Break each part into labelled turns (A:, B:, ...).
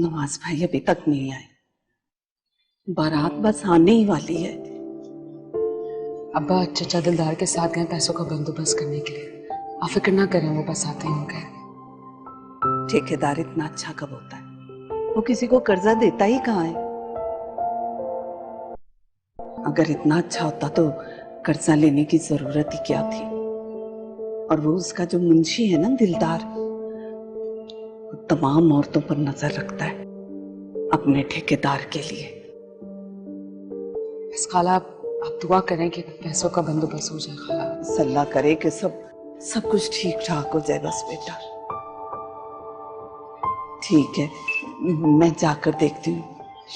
A: नवाज भाई अभी तक नहीं आए। बारात बस आने ही वाली है।
B: अब्बा चचा दिलदार के साथ गए पैसों का बंदोबस्त करने के लिए। आप फिक्र ना करें, वो बस आते ही होंगे।
A: ठेकेदार इतना अच्छा कब होता है? वो किसी को कर्जा देता ही कहाँ है। अगर इतना अच्छा होता तो कर्जा लेने की जरूरत ही क्या थी। और वो उसका जो मुंशी है ना दिलदार, वो तमाम औरतों पर नजर रखता है अपने ठेकेदार के लिए।
B: बस खाला आप दुआ करें कि पैसों का बंदोबस्त हो जाए। खाला
A: सल्ला करे कि सब कुछ ठीक ठाक हो जाए बस बेटा। ठीक है, मैं जाकर देखती हूँ,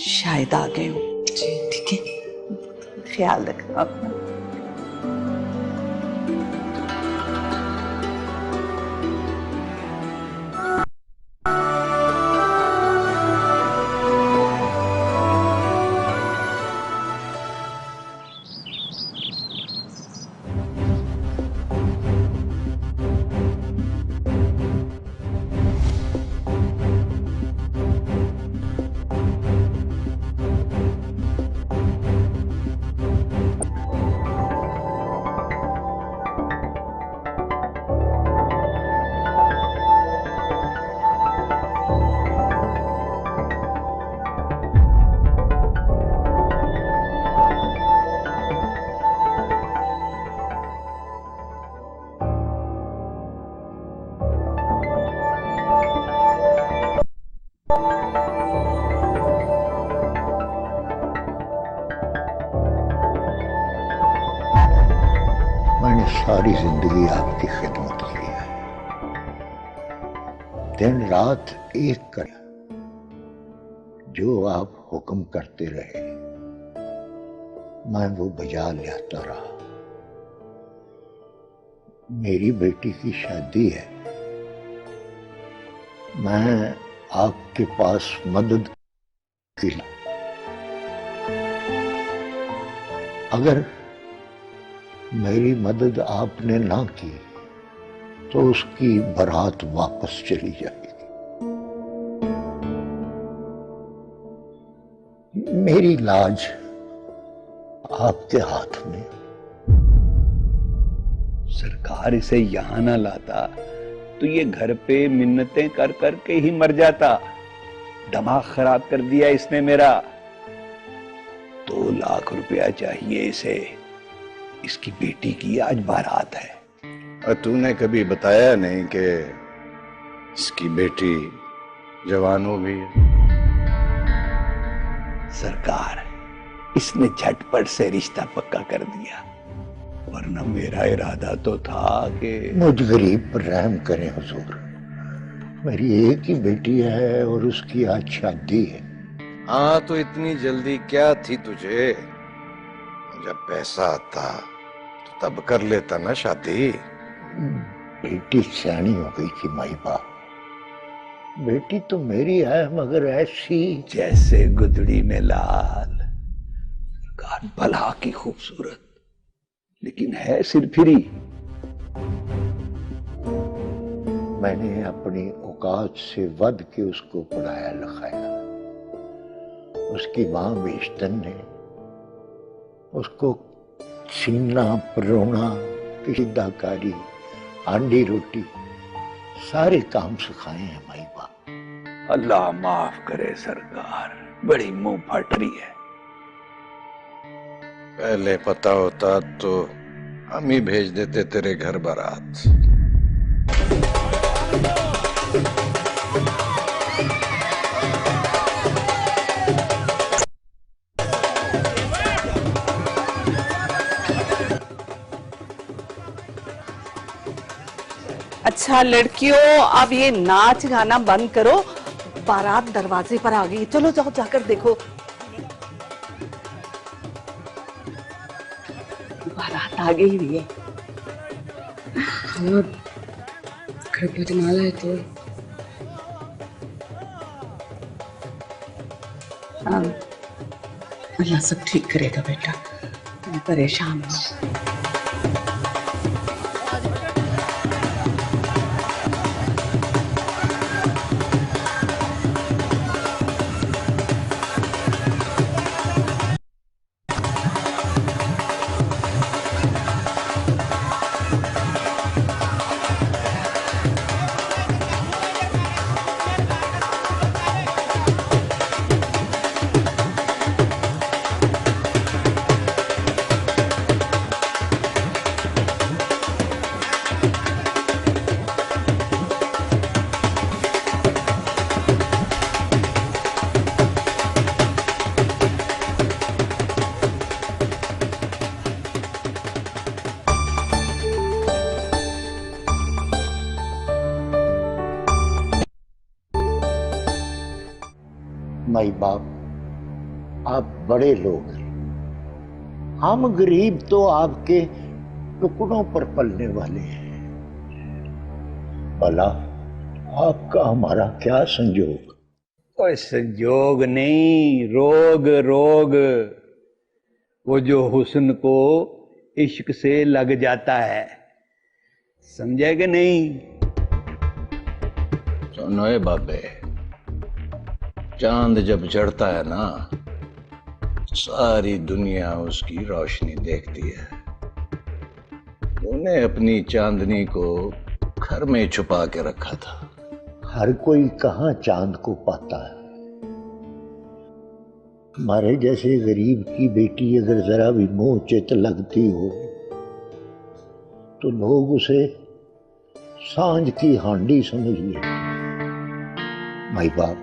A: शायद आ गए हो। ठीक है, ख्याल रखना अपना।
C: मैंने सारी जिंदगी आपकी खिदमत की है, दिन रात एक कर जो आप हुक्म करते रहे मैं वो बजा लाता रहा। मेरी बेटी की शादी है, मैं आपके पास मदद की। अगर मेरी मदद आपने ना की तो उसकी बारात वापस चली जाएगी। मेरी लाज आपके हाथ में।
D: सरकार इसे यहां ना लाता तो ये घर पे मिन्नतें कर करके ही मर जाता। दिमाग खराब कर दिया इसने मेरा। 2 लाख रुपया चाहिए इसे। इसकी बेटी की आज बारात है।
E: और तूने कभी बताया नहीं कि इसकी बेटी जवान हो गई है?
D: सरकार, इसने झटपट से रिश्ता पक्का कर दिया, वरना मेरा इरादा तो था कि
C: मुझ गरीब पर रहम करें हुजूर। मेरी एक ही बेटी है और उसकी आज शादी है।
E: हाँ, तो इतनी जल्दी क्या थी तुझे? जब पैसा आता तो तब कर लेता ना शादी।
C: बेटी सियानी हो गई थी माई बाप। बेटी तो मेरी है मगर ऐसी
D: जैसे गुदड़ी में लाल। सरकार भला की खूबसूरत, लेकिन है सिरफिरी।
C: मैंने अपनी औकात से वध के उसको पढ़ाया लिखाया। उसकी मां बेशतन ने उसको सीना परोना, कशीदाकारी, हांडी रोटी सारे काम सिखाए हैं माई बाप।
D: अल्लाह माफ करे सरकार, बड़ी मुंह फटरी है।
E: पहले पता होता तो हम ही भेज देते तेरे घर बारात।
A: अच्छा लड़कियों, अब ये नाच गाना बंद करो। बारात दरवाजे पर आ गई, चलो जाओ जाकर देखो। बारात आ गई है।
B: खाला घर बजनाला है तो
A: अल्लाह सब ठीक करेगा बेटा, तुम परेशान हो।
C: माई बाप, आप बड़े लोग हैं, हम गरीब तो आपके टुकड़ों पर पलने वाले हैं। भला आपका हमारा क्या संयोग?
D: कोई संयोग नहीं, रोग रोग। वो जो हुस्न को इश्क से लग जाता है, समझे कि नहीं?
E: सुनो ए बाबे, चांद जब चढ़ता है ना, सारी दुनिया उसकी रोशनी देखती है। तूने अपनी चांदनी को घर में छुपा के रखा था।
C: हर कोई कहां चांद को पाता है। हमारे जैसे गरीब की बेटी अगर जरा भी मुंह चित लगती हो तो लोग उसे सांझ की हांडी समझ लेते। माई बाप,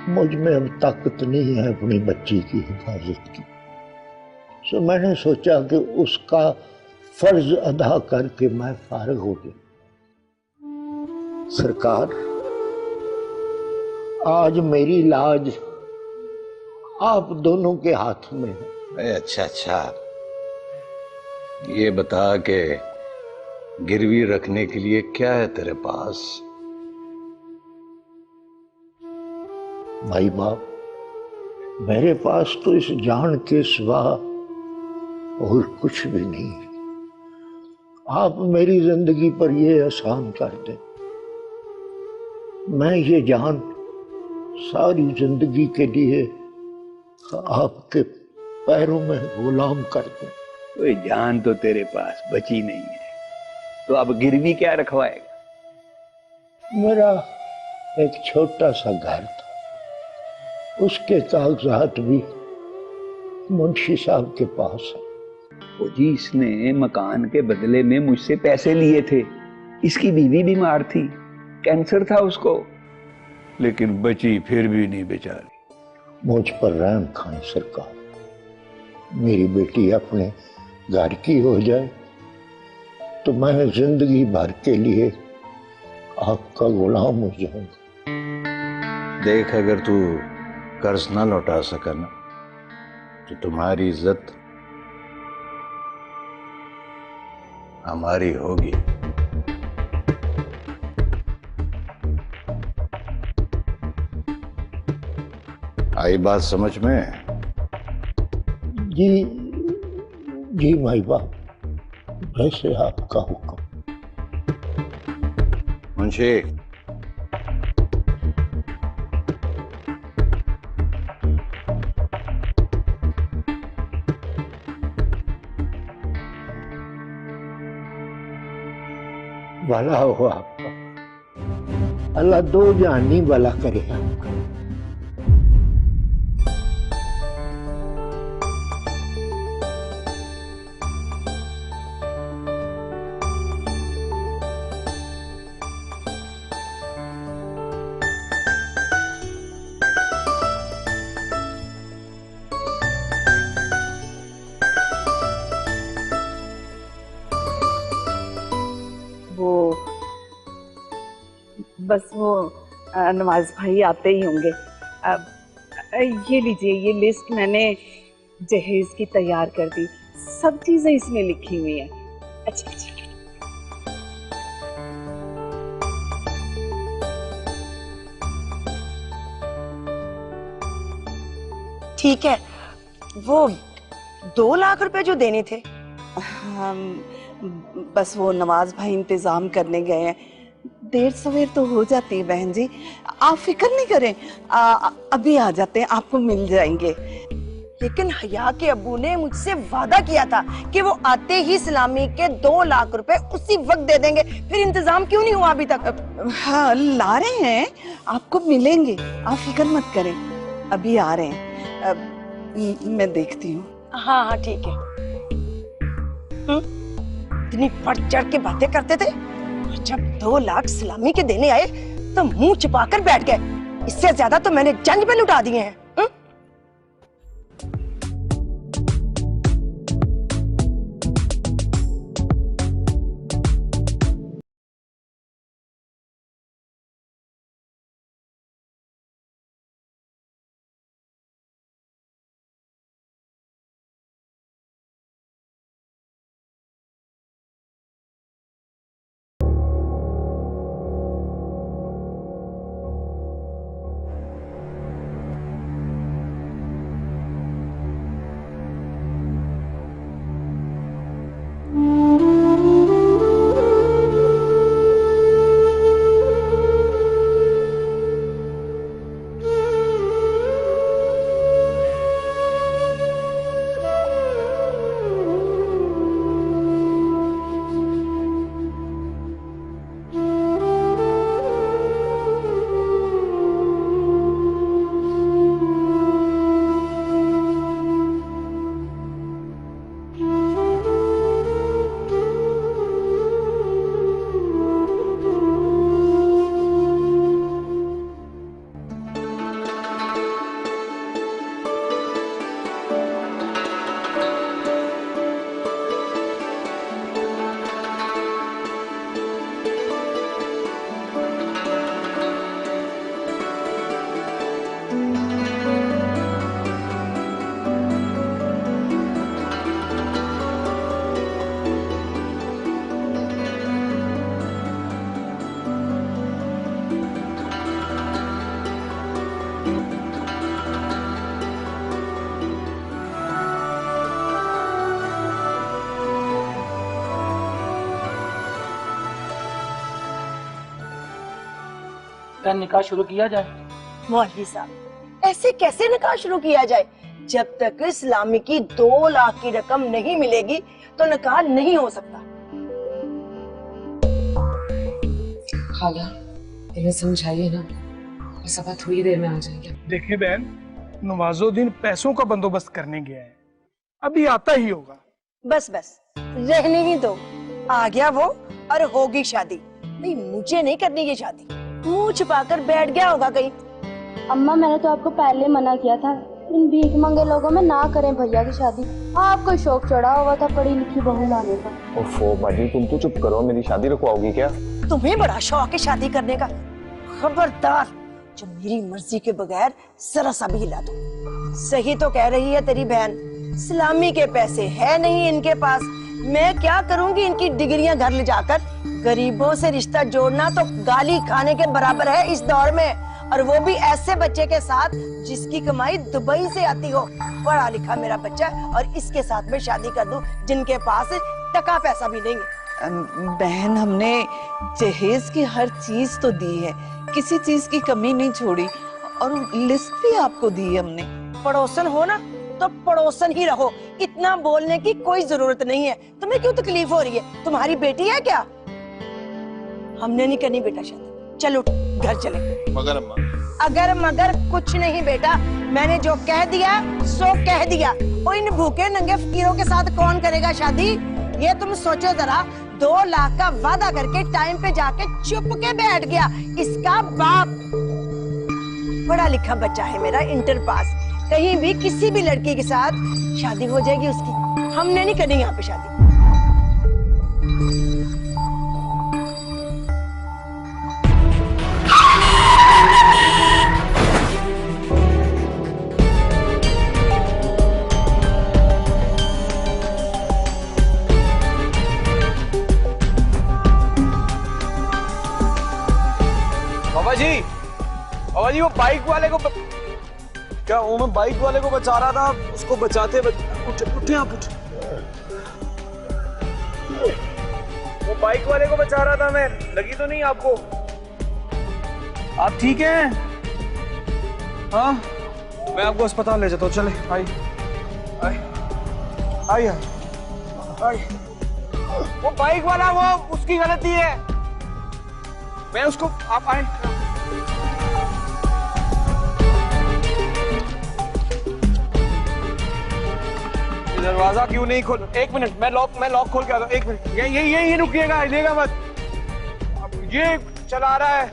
C: मुझ में अब ताकत नहीं है अपनी बच्ची की हिफाजत की, सो मैंने सोचा कि उसका फर्ज अदा करके मैं फारिग हो गया। सरकार, आज मेरी लाज आप दोनों के हाथ में है।
E: अच्छा अच्छा, ये बता के गिरवी रखने के लिए क्या है तेरे पास?
C: भाई बाप, मेरे पास तो इस जान के सिवा और कुछ भी नहीं है। आप मेरी जिंदगी पर यह एहसान कर दें, मैं ये जान सारी जिंदगी के लिए आपके पैरों में गुलाम कर दूं।
D: कोई जान तो तेरे पास बची नहीं है, तो अब गिरवी क्या रखवाएगा?
C: मेरा एक छोटा सा घर था, उसके कागजात भी मुंशी साहब के पास है।
D: वो जी, इसने मकान के बदले में मुझसे पैसे लिए थे। इसकी बीवी बीमार थी, कैंसर था उसको, लेकिन बची फिर भी नहीं बेचारी।
C: मुझ पर रहम खाएं सरकार, मेरी बेटी अपने घर की हो जाए तो मैं जिंदगी भर के लिए आपका गुलाम हो जाऊंगा।
E: देख, अगर तू कर्ज ना लौटा सका ना, तो तुम्हारी इज्जत हमारी होगी। आई बात समझ में?
C: जी जी माई बाप, वैसे आपका हुक्म।
E: मुंशी,
C: भला हो आपका, अल्लाह दो जानी भला करे आपका।
A: वो बस वो नवाज भाई आते ही होंगे। ये लीजिए, ये लिस्ट मैंने जहेज की तैयार कर दी, सब चीजें इसमें लिखी हुई हैं। अच्छा अच्छा,
F: ठीक है। वो 2 लाख रुपए जो देने थे,
A: बस वो नवाज भाई इंतजाम करने गए हैं, देर सवेर तो हो जाती है बहन जी, आप फिक्र नहीं करें, अभी आ जाते हैं, आपको मिल जाएंगे।
F: लेकिन हया के अब्बू ने मुझसे वादा किया था कि वो आते ही सलामी के 2 लाख रुपए उसी वक्त दे देंगे, फिर इंतजाम क्यों नहीं हुआ अभी तक?
A: हाँ, ला रहे हैं, आपको मिलेंगे, आप फिक्र मत करें, अभी आ रहे हैं। मैं देखती हूँ।
F: हाँ हाँ ठीक है। इतनी बढ़ चढ़ के बातें करते थे, और जब 2 लाख सलामी के देने आए तो मुंह छिपाकर बैठ गए। इससे ज्यादा तो मैंने जंज पे लुटा दिए हैं।
G: का निकाह शुरू किया जाए।
F: मौलवी साहब, ऐसे कैसे निकाह शुरू किया जाए? जब तक इस्लामी की 2 लाख की रकम नहीं मिलेगी तो निकाह नहीं हो सकता।
B: खाला, इन्हें समझाइए ना, बस अब थोड़ी देर में आ जाएंगे।
H: देखे बहन, नवाजुद्दीन पैसों का बंदोबस्त करने गया है, अभी आता ही होगा।
F: बस बस, रहने ही दो। आ गया वो और होगी शादी। नहीं, मुझे नहीं करनी ये शादी। मुंह छुपाकर बैठ गया होगा कहीं।
I: अम्मा, मैंने तो आपको पहले मना किया था, इन भीख मंगे लोगों में ना करें भैया की शादी। आपको शौक चढ़ा हुआ था पढ़ी लिखी बहू लाने का।
J: ओफो बाजी, तुम तो चुप करो, मेरी शादी रुकवाओगी क्या?
F: तुम्हें बड़ा शौक है शादी करने का। खबरदार, जो मेरी मर्जी के बगैर जरा सा भी हिला दो। सही तो कह रही है तेरी बहन, इस्लामी के पैसे है नहीं इनके पास। मैं क्या करूंगी इनकी डिग्रियां घर ले जाकर? गरीबों से रिश्ता जोड़ना तो गाली खाने के बराबर है इस दौर में, और वो भी ऐसे बच्चे के साथ जिसकी कमाई दुबई से आती हो। पढ़ा लिखा मेरा बच्चा, और इसके साथ में शादी कर दूं जिनके पास टका पैसा भी नहीं है।
A: बहन, हमने जहेज की हर चीज तो दी है, किसी चीज की कमी नहीं छोड़ी, और लिस्ट भी आपको दी हमने।
F: पड़ोसन हो ना तो पड़ोसन ही रहो, इतना बोलने की कोई जरूरत नहीं है। तुम्हें क्यों तकलीफ हो रही है? तुम्हारी बेटी है क्या? हमने नहीं करनी बेटा शादी, चलो घर चले।
E: मगर अम्मा,
F: अगर मगर कुछ नहीं बेटा, मैंने जो कह दिया सो कह दिया। और इन भूखे नंगे फकीरों के साथ कौन करेगा शादी? ये तुम सोचो जरा, 2 लाख का वादा करके टाइम पे जाके चुप के बैठ गया इसका बाप। पढ़ा लिखा बच्चा है मेरा, इंटर पास। कहीं भी किसी भी लड़की के साथ शादी हो जाएगी उसकी। हमने नहीं करनी यहाँ पे शादी।
J: बाबा जी वो बाइक वाले को क्या वो मैं बाइक वाले को बचा रहा था, उसको बचाते उठे आप उठ। वो बाइक वाले को बचा रहा था मैं, लगी तो नहीं आपको? आप ठीक हैं? हाँ, मैं आपको अस्पताल ले जाता हूँ। चले आई आई आई आई। वो बाइक वाला वो उसकी गलती है, मैं उसको आप आए। दरवाजा क्यों नहीं खोल? 1 मिनट, मैं लॉक खोल के आता हूँ। 1 मिनट, ये रुकिएगा, हिलेगा मत। अब ये चला रहा है।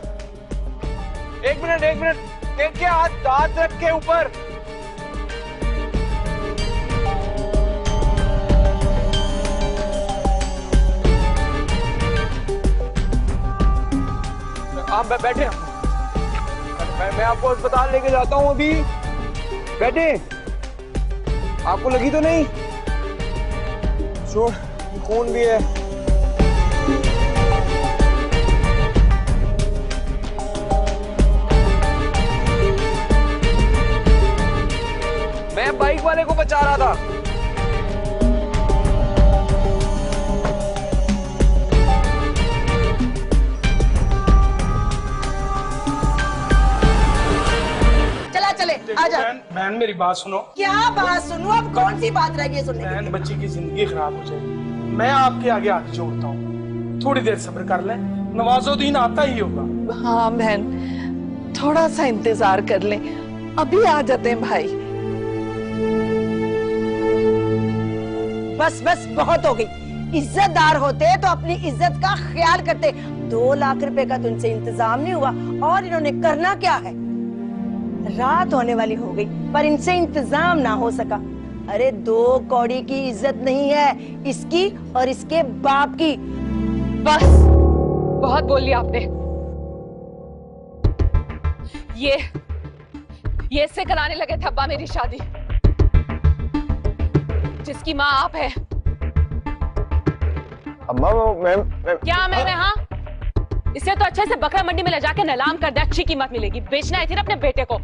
J: 1 मिनट, देख के हाथ रख के ऊपर। आप बैठे, मैं आपको अस्पताल लेके जाता हूँ अभी। बैठे, आपको लगी तो नहीं? खून भी है। मैं बाइक वाले को बचा रहा था।
F: आजा।
H: बहन मेरी बात सुनो।
F: क्या बात सुनो? अब कौन सी बात रह गई सुनने की?
H: बहन, बच्ची की जिंदगी खराब हो जाएगी। मैं आपके आगे हाथ जोड़ता हूँ, थोड़ी देर सब्र कर लें, नवाजुद्दीन आता ही होगा।
A: हाँ बहन, थोड़ा सा इंतजार कर लें, अभी आ जाते हैं भाई।
F: बस बस, बहुत हो गई। इज्जतदार होते तो अपनी इज्जत का ख्याल करते। 2 लाख रुपए का तो इनसे इंतजाम नहीं हुआ, और इन्होंने करना क्या है? रात होने वाली हो गई पर इनसे इंतजाम ना हो सका। अरे 2 कौड़ी की इज्जत नहीं है इसकी और इसके बाप की।
B: बस बहुत बोल लिया आपने। ये इससे कराने लगे थे अब्बा मेरी शादी, जिसकी माँ आप है।
J: अम्मा मैं
B: क्या मैं हाँ? इसे तो अच्छे से बकरा मंडी में ले जाके नीलाम कर दे, अच्छी कीमत मिलेगी। बेचना आई थी ना अपने बेटे को।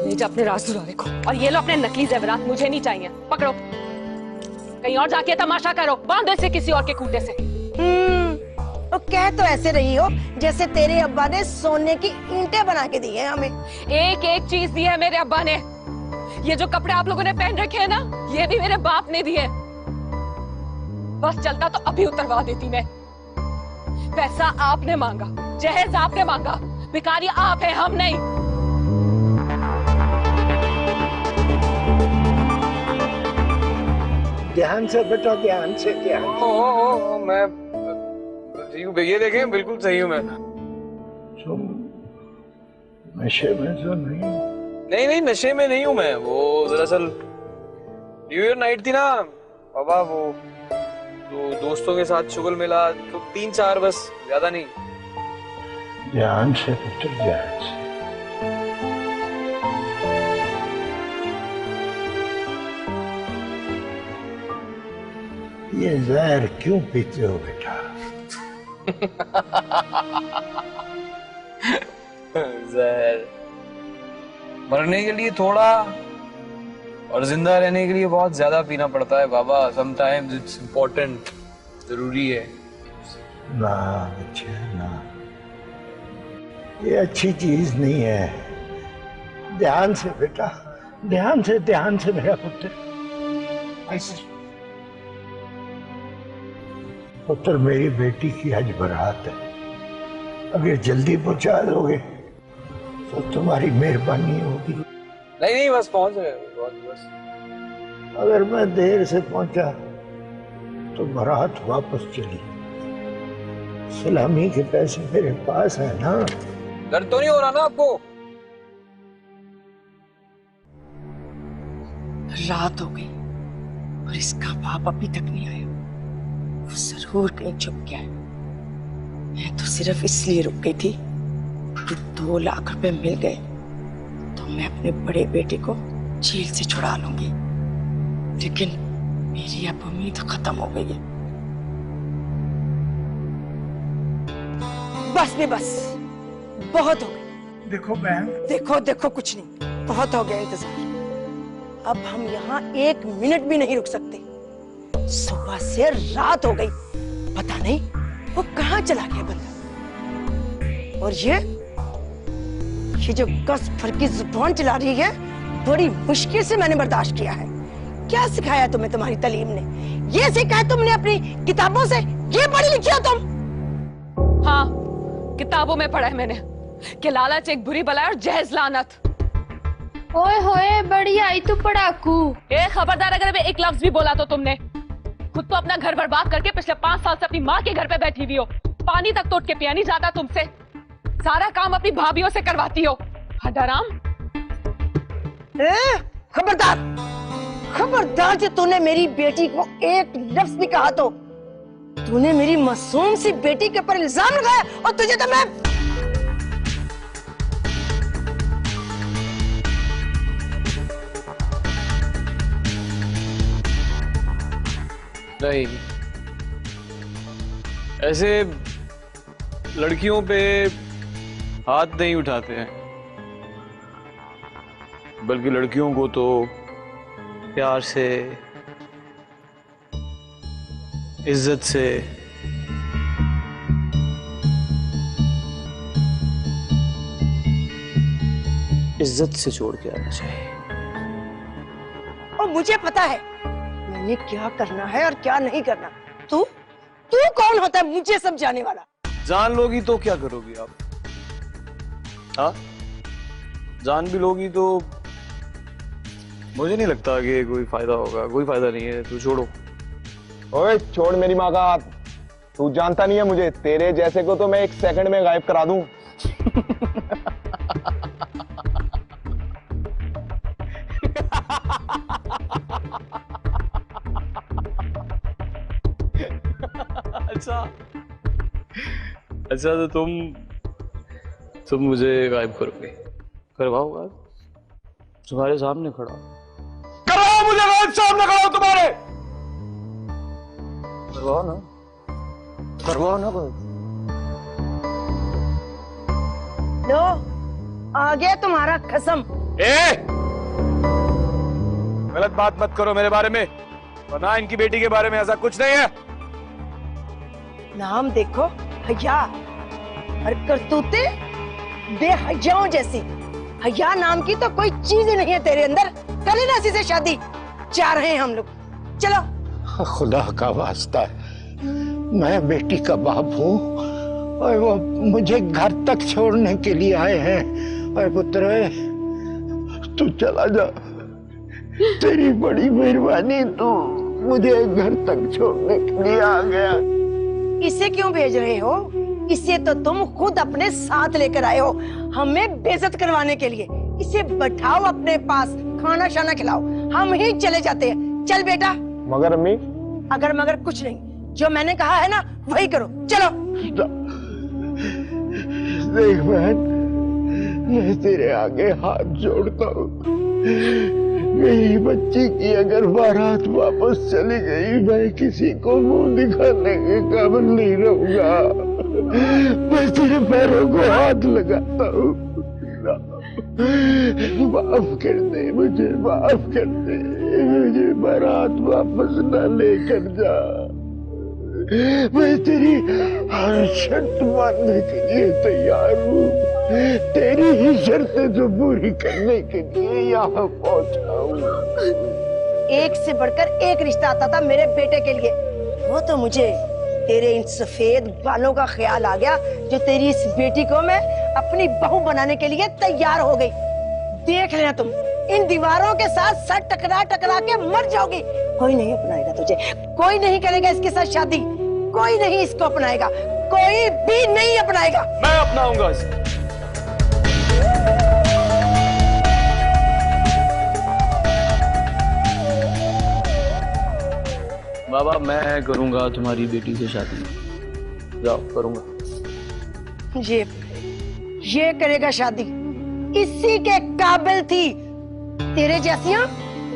B: ले जा अपने राज दुलारे को, और ये लो अपने नकली जेवरात, मुझे नहीं चाहिए। पकड़ो, कहीं और जाके तमाशा करो, बांधो इसे किसी और के खूंटे से।
F: और कह तो ऐसे रही हो जैसे तेरे अब्बा ने सोने की ईंटें बना के दी है हमें।
B: एक एक चीज दी है मेरे अब्बा ने। ये जो कपड़े आप लोगों ने पहन रखे हैं ना, ये भी मेरे बाप ने दिए। बस चलता तो अभी उतरवा देती मैं। पैसा आपने मांगा, जहेज आपने मांगा, भिखारी आप हैं, हम नहीं।
C: ध्यान से बेटा, ध्यान से, ध्यान से।
J: ओ, मैं ठीक हूँ, ये देखें बिल्कुल सही हूँ मैं।
C: तुम नशे में तो नहीं?
J: नहीं, नशे में नहीं हूँ मैं। वो दरअसल न्यू ईयर नाइट थी ना बाबा, वो तो दोस्तों के साथ शुगल मिला, तो 3-4 बस, ज्यादा नहीं।
C: ध्यान से पुत्र, ध्यान से। ये जहर क्यों पीते हो बेटा?
J: जहर मरने के लिए थोड़ा और जिंदा रहने के लिए बहुत ज्यादा पीना पड़ता है बाबा। समटाइम्स इट्स इम्पोर्टेंट, जरूरी है।
C: ना बच्चे ना, ये अच्छी चीज नहीं है। ध्यान से बेटा, ध्यान से मेरा पुत्र। पुत्र, मेरी बेटी की आज बारात है, अगर जल्दी पहुंचा दोगे तो तुम्हारी मेहरबानी होगी।
J: नहीं, बस पहुंच गए बस।
C: अगर मैं देर से पहुंचा तो बारात वापस चली। सलामी के पैसे मेरे पास है ना।
J: दर्द तो नहीं हो रहा ना आपको?
F: रात हो गई और इसका बाप अभी तक नहीं आया। वो जरूर कहीं छुप गया है। मैं तो सिर्फ इसलिए रुक गई थी कि 2 लाख रुपए मिल गए तो मैं अपने बड़े बेटे को जेल से छुड़ा लूंगी। लेकिन मेरी अब उम्मीद खत्म हो गई है। बस भी बस, बहुत हो गई।
C: देखो बहन,
F: देखो कुछ नहीं, बहुत हो गया इंतजार। अब हम यहाँ 1 मिनट भी नहीं रुक सकते। सुबह से रात हो गई, पता नहीं वो कहाँ चला गया बंदा। और ये जो कस फर की जुबान चला रही है, बड़ी मुश्किल से मैंने बर्दाश्त किया है। क्या सिखाया तुम्हें तुम्हारी तालीम ने? ये सिखाया तुमने अपनी किताबों से? ये पढ़ी लिखी हो तुम?
B: हाँ, किताबों में पढ़ा है मैंने कि लालच एक बुरी बला है और जहेज लानत।
I: ओए होए, बढ़िया आई तू पढ़ाकू।
B: खबरदार, अगर मैं एक लफ्ज भी बोला तो तुमने। खुद तो अपना घर बर्बाद करके पिछले 5 साल से अपनी माँ के घर पे बैठी हुई हो। पानी तक तोड़ के पिया नहीं जाता तुमसे। सारा काम अपनी भाभीयों से करवाती हो। हदाराम।
F: खबरदार जो तूने मेरी बेटी को एक लफ्ज भी कहा तो तूने मेरी मासूम सी बेटी के ऊपर इल्जाम लगाया। और तुझे तो मैं
J: नहीं, ऐसे लड़कियों पे हाथ नहीं उठाते हैं, बल्कि लड़कियों को तो प्यार से, इज्जत से, छोड़ के आना चाहिए।
F: और मुझे पता है मैंने क्या करना है और क्या नहीं करना। तू कौन होता है मुझे समझाने वाला?
J: जान लोगी तो क्या करोगी आप? हाँ, जान भी लोगी तो मुझे नहीं लगता कि कोई फायदा होगा। कोई फायदा नहीं है, तू छोड़ो।
G: ओए छोड़ मेरी माँ का हाथ। तू जानता नहीं है मुझे, तेरे जैसे को तो मैं 1 सेकंड में गायब करा दूं।
J: अच्छा तो तुम मुझे गायब करोगे? करवाओ, तुम्हारे सामने खड़ा।
G: करवाओ मुझे गायब, सामने खड़ा हूं तुम्हारे।
J: करवाओ ना।
F: लो, आ गया तुम्हारा कसम।
G: गलत बात मत करो मेरे बारे में, वरना इनकी बेटी के बारे में ऐसा कुछ नहीं है।
F: नाम देखो, हया और करतूते बेहयाओं जैसी। हया नाम की तो कोई चीज ही नहीं है तेरे अंदर। कर लेना इसी से शादी, जा रहे हैं हम लोग, चलो।
C: खुदा का वास्ता है, मैं बेटी का बाप हूँ और वो मुझे घर तक छोड़ने के लिए आए हैं। और पुत्र तू चला जा, तेरी बड़ी मेहरबानी, तू मुझे घर तक छोड़ने के लिए आ गया।
F: इसे क्यों भेज रहे हो? इसे तो तुम खुद अपने साथ लेकर आए हो, हमें बेइज्जत करवाने के लिए। इसे बैठाओ अपने पास, खाना शाना खिलाओ, हम ही चले जाते हैं। चल बेटा।
G: मगर अम्मी?
F: अगर मगर कुछ नहीं, जो मैंने कहा है ना वही करो, चलो।
C: देख बहन, मैं तेरे आगे हाथ जोड़ता हूँ, मेरी बच्ची की अगर बारात वापस चली गई, मैं किसी को मुंह दिखाने के काबिल नहीं रहूंगा। मैं तेरे पैरों को हाथ लगाता हूँ, माफ कर दे मुझे, माफ कर दे मुझे, बारात वापस न लेकर जा। मैं तेरी हर शर्त मानने के लिए तैयार हूँ, तेरी ही शर्तें तो पूरी करने के लिए यहाँ पहुँचा हूँ।
F: एक से बढ़कर एक रिश्ता आता था मेरे बेटे के लिए, वो तो मुझे तेरे इन सफेद बालों का ख्याल आ गया, जो तेरी इस बेटी को मैं अपनी बहू बनाने के लिए तैयार हो गई। देख लेना तुम, इन दीवारों के साथ सर टकरा टकरा के मर जाओगी। कोई नहीं अपनाएगा तुझे, कोई नहीं करेगा इसके साथ शादी, कोई नहीं इसको अपनाएगा, कोई भी नहीं अपनाएगा।
J: मैं अपनाऊंगा इसे। बाबा मैं करूंगा तुम्हारी बेटी से शादी, जाओ करूंगा।
F: ये करेगा शादी, इसी के काबिल थी। तेरे जैसियां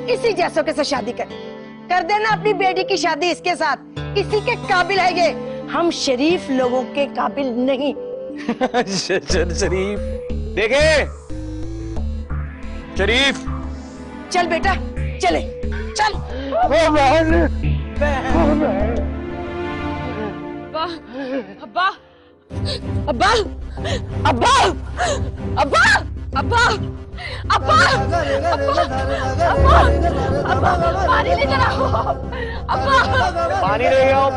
F: इसी जैसों के साथ शादी कर देना अपनी बेटी की शादी इसके साथ, इसी के काबिल है ये। हम शरीफ लोगों के काबिल नहीं।
J: शरीफ देखे, शरीफ।
F: चल बेटा चले, चल।
B: अब्बा, अब्बा, अब्बा, अब्बा, अब्बा, अब्बा, अब्बा, अब्बा, पानी लेकर आओ। अब्बा,
J: पानी ले आओ।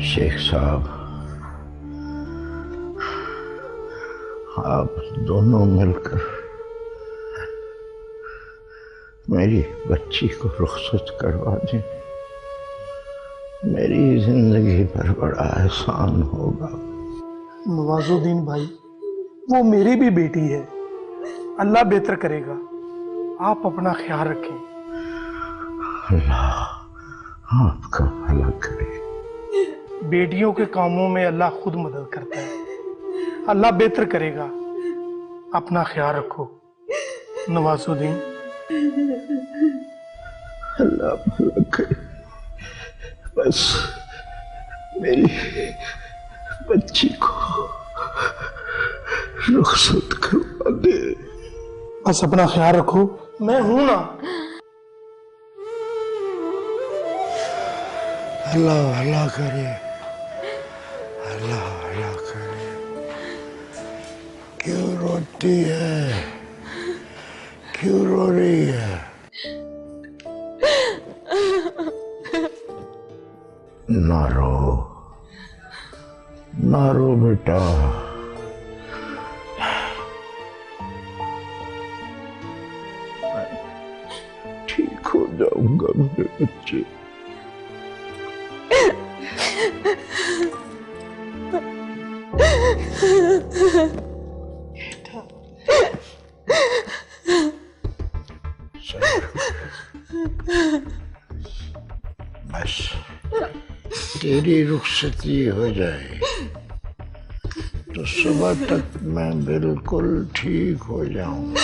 C: शेख साहब, आप दोनों मिलकर मेरी बच्ची को रुखसत करवा दें, मेरी जिंदगी पर बड़ा एहसान होगा।
H: नवाजुद्दीन भाई, वो मेरी भी बेटी है, अल्लाह बेहतर करेगा, आप अपना ख्याल रखें।
C: अल्लाह आपका भला करे।
H: बेटियों के कामों में अल्लाह खुद मदद करता है, अल्लाह बेहतर करेगा, अपना ख्याल रखो। नवाजुद्दीन।
C: अल्लाह भला करे, बस मेरी बच्ची को रुखसत करवा दे।
H: बस अपना ख्याल रखो, मैं हूं ना।
C: अल्लाह भला करे, अल्लाह भला करे। क्यों रोती है, क्यों रो रही है? ना रो, ना रो बेटा, ठीक हो जाऊंगा मेरे बच्चे। तेरी रुखसती हो जाए तो सुबह तक मैं बिल्कुल ठीक हो जाऊंगा।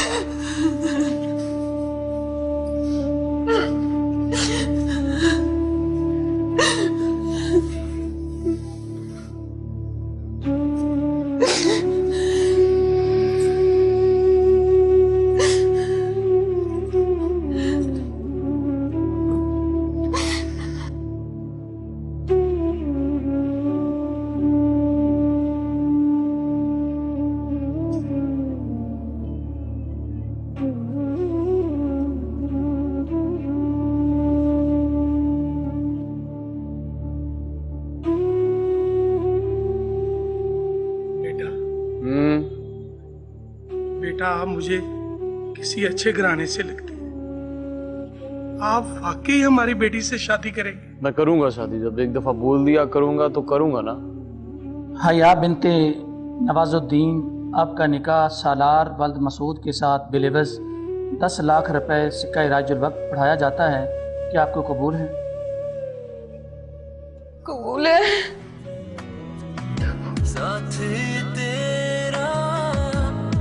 H: बेटा आप मुझे किसी अच्छे घराने से लगते हैं। आप वाकई हमारी बेटी से शादी करेंगे?
J: मैं करूंगा शादी, जब एक दफा बोल दिया करूंगा तो करूंगा ना।
K: हया बिनते नवाजुद्दीन, आपका निकाह सालार वल्द मसूद के साथ बिलेवज 10 लाख रुपए सिक्का राजुल वक्त पढ़ाया जाता है। क्या आपको कबूल है?
B: कबूल है।
L: साथी तेरा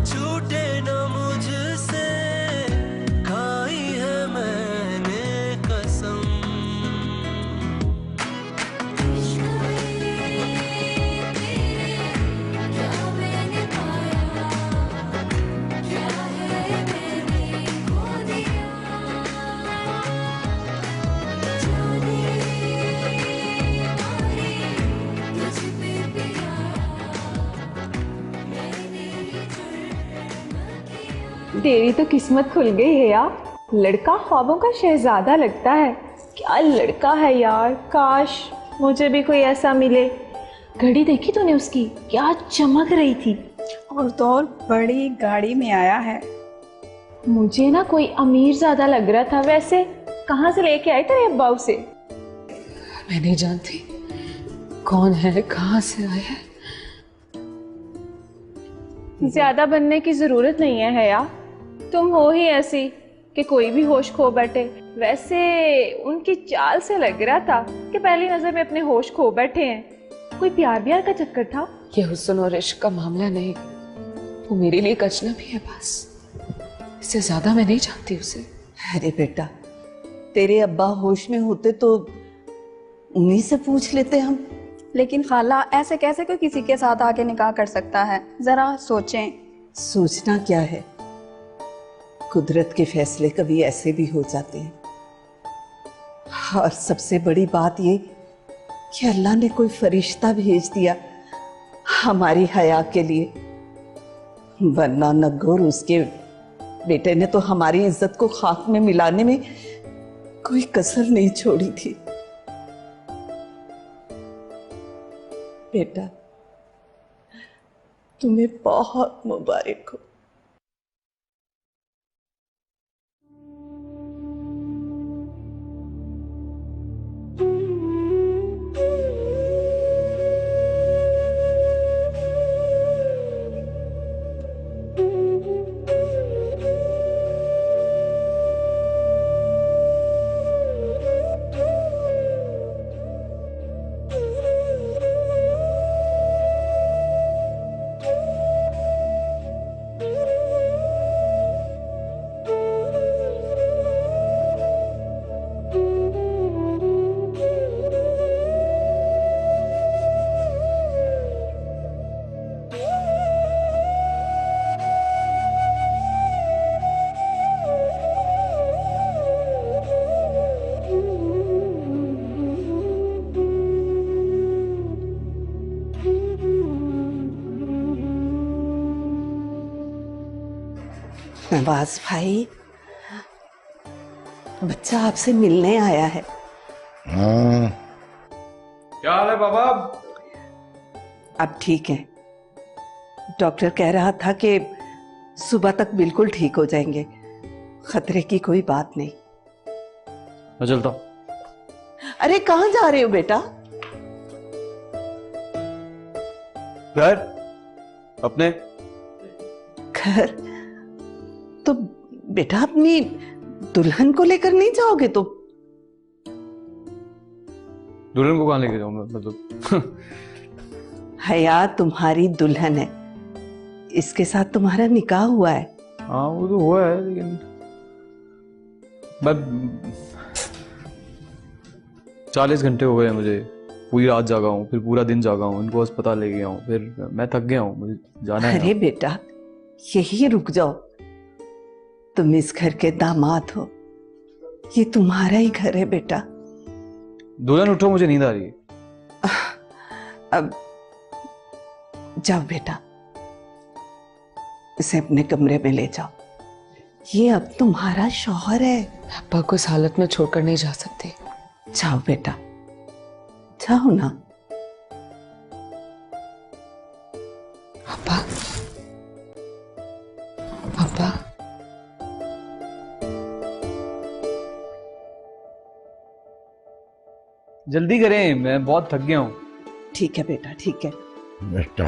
L: छूटे न मुझसे, खाई है मैंने कसम। क्या मैंने पाया, क्या है मैंने खो दिया, जाने तुझ पे पिया मैंने
M: तेरी तो किस्मत खुल गई है यार, लड़का ख्वाबों का शहजादा लगता है। क्या लड़का है यार, काश मुझे भी कोई ऐसा मिले। घड़ी देखी तूने उसकी, क्या चमक रही थी।
N: और तो और बड़ी गाड़ी में आया है।
M: मुझे ना कोई अमीर ज्यादा लग रहा था। वैसे कहाँ से लेके आए तेरे अब्बा उसे?
B: मैं नहीं जानती कौन है, कहाँ से आया है।
M: ज्यादा बनने की जरूरत नहीं है यार, तुम हो ही ऐसी कि कोई भी होश खो बैठे। वैसे उनकी चाल से लग रहा था कि पहली नजर में अपने होश खो बैठे हैं। कोई प्यार ब्यार का चक्कर था?
B: ये हुस्न और इश्क का मामला नहीं, वो मेरे लिए कचना भी है बस, इससे ज्यादा मैं नहीं जानती उसे।
A: अरे बेटा, तेरे अब्बा होश में होते तो उन्हीं से पूछ लेते हम।
N: लेकिन खाला ऐसे कैसे कोई किसी के साथ आके निकाह कर सकता है, जरा सोचें।
A: सोचना क्या है, कुदरत के फैसले कभी ऐसे भी हो जाते हैं। और सबसे बड़ी बात ये कि अल्लाह ने कोई फरिश्ता भेज दिया हमारी हया के लिए, वरना नगोर उसके बेटे ने तो हमारी इज्जत को खाक में मिलाने में कोई कसर नहीं छोड़ी थी। बेटा तुम्हें बहुत मुबारक हो। नवाज भाई, बच्चा आपसे मिलने आया है।
C: हाँ,
J: क्या हाल है बाबा?
A: अब ठीक है। डॉक्टर कह रहा था कि सुबह तक बिल्कुल ठीक हो जाएंगे, खतरे की कोई बात नहीं।
J: मैं चलता हूं।
A: अरे कहाँ जा रहे हो बेटा?
J: घर अपने।
A: घर? तो बेटा अपनी दुल्हन को लेकर नहीं जाओगे तो?
J: दुल्हन को कहाँ लेके जाऊँ मैं, मतलब?
A: हया तुम्हारी दुल्हन है, इसके साथ तुम्हारा निकाह हुआ है।
J: हाँ वो तो हुआ है, लेकिन मैं 40 घंटे हो गए मुझे, पूरी रात जागा हूँ, फिर पूरा दिन जागा हूँ, इनको अस्पताल ले गया हूँ, फिर मैं थक गया हूँ, मुझे जाना है।
A: अरे बेटा यही रुक जाओ, तुम इस घर के दामाद हो, ये तुम्हारा ही घर है बेटा।
J: दुल्हन उठो, मुझे नींद आ रही है।
A: अब जाओ बेटा, इसे अपने कमरे में ले जाओ, ये अब तुम्हारा शौहर है।
B: अब्बा को इस हालत में छोड़कर नहीं जा सकते।
A: जाओ बेटा, जाओ ना।
B: अब्बा, अब्बा,
J: जल्दी करें, मैं बहुत थक गया हूँ।
A: ठीक है बेटा, ठीक है।
C: बेटा,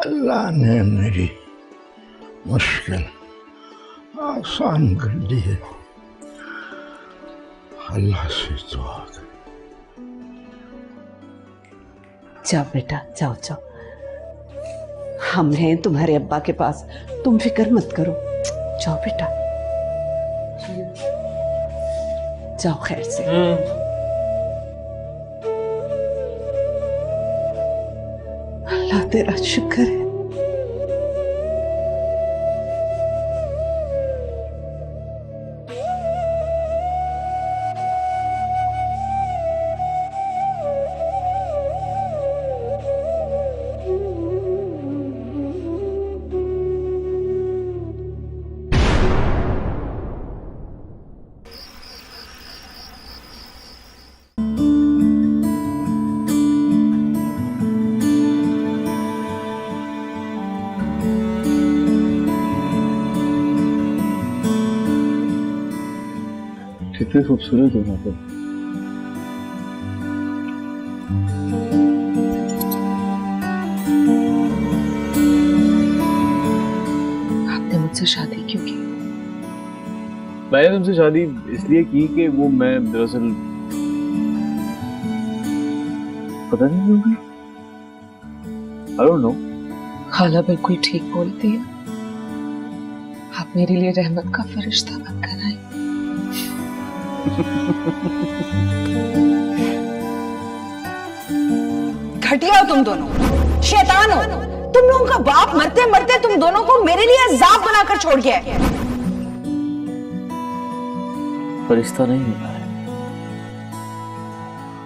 C: अल्लाह ने मेरी मुश्किल आसान कर दी है, अल्लाह से दुआ कर।
A: जाओ बेटा, जाओ जाओ, हम हैं तुम्हारे अब्बा के पास, तुम फिक्र मत करो। जाओ बेटा, जाओ खैर से। अल्लाह तेरा शुक्र है।
J: कितने खूबसूरत हो यहाँ पे।
B: आपने मुझसे शादी क्यों की?
J: मैंने तुमसे शादी इसलिए की कि वो मैं दरअसल पता नहीं क्यों की। I don't know।
B: खाला बिल्कुल ठीक बोलती है, आप मेरे लिए रहमत का फरिश्ता बनकर आई।
F: घटिया हो तुम दोनों, शैतान हो तुम लोगों का बाप। मरते मरते तुम दोनों को मेरे लिए अजाब बनाकर छोड़ गया है।
J: फरिश्ता नहीं है,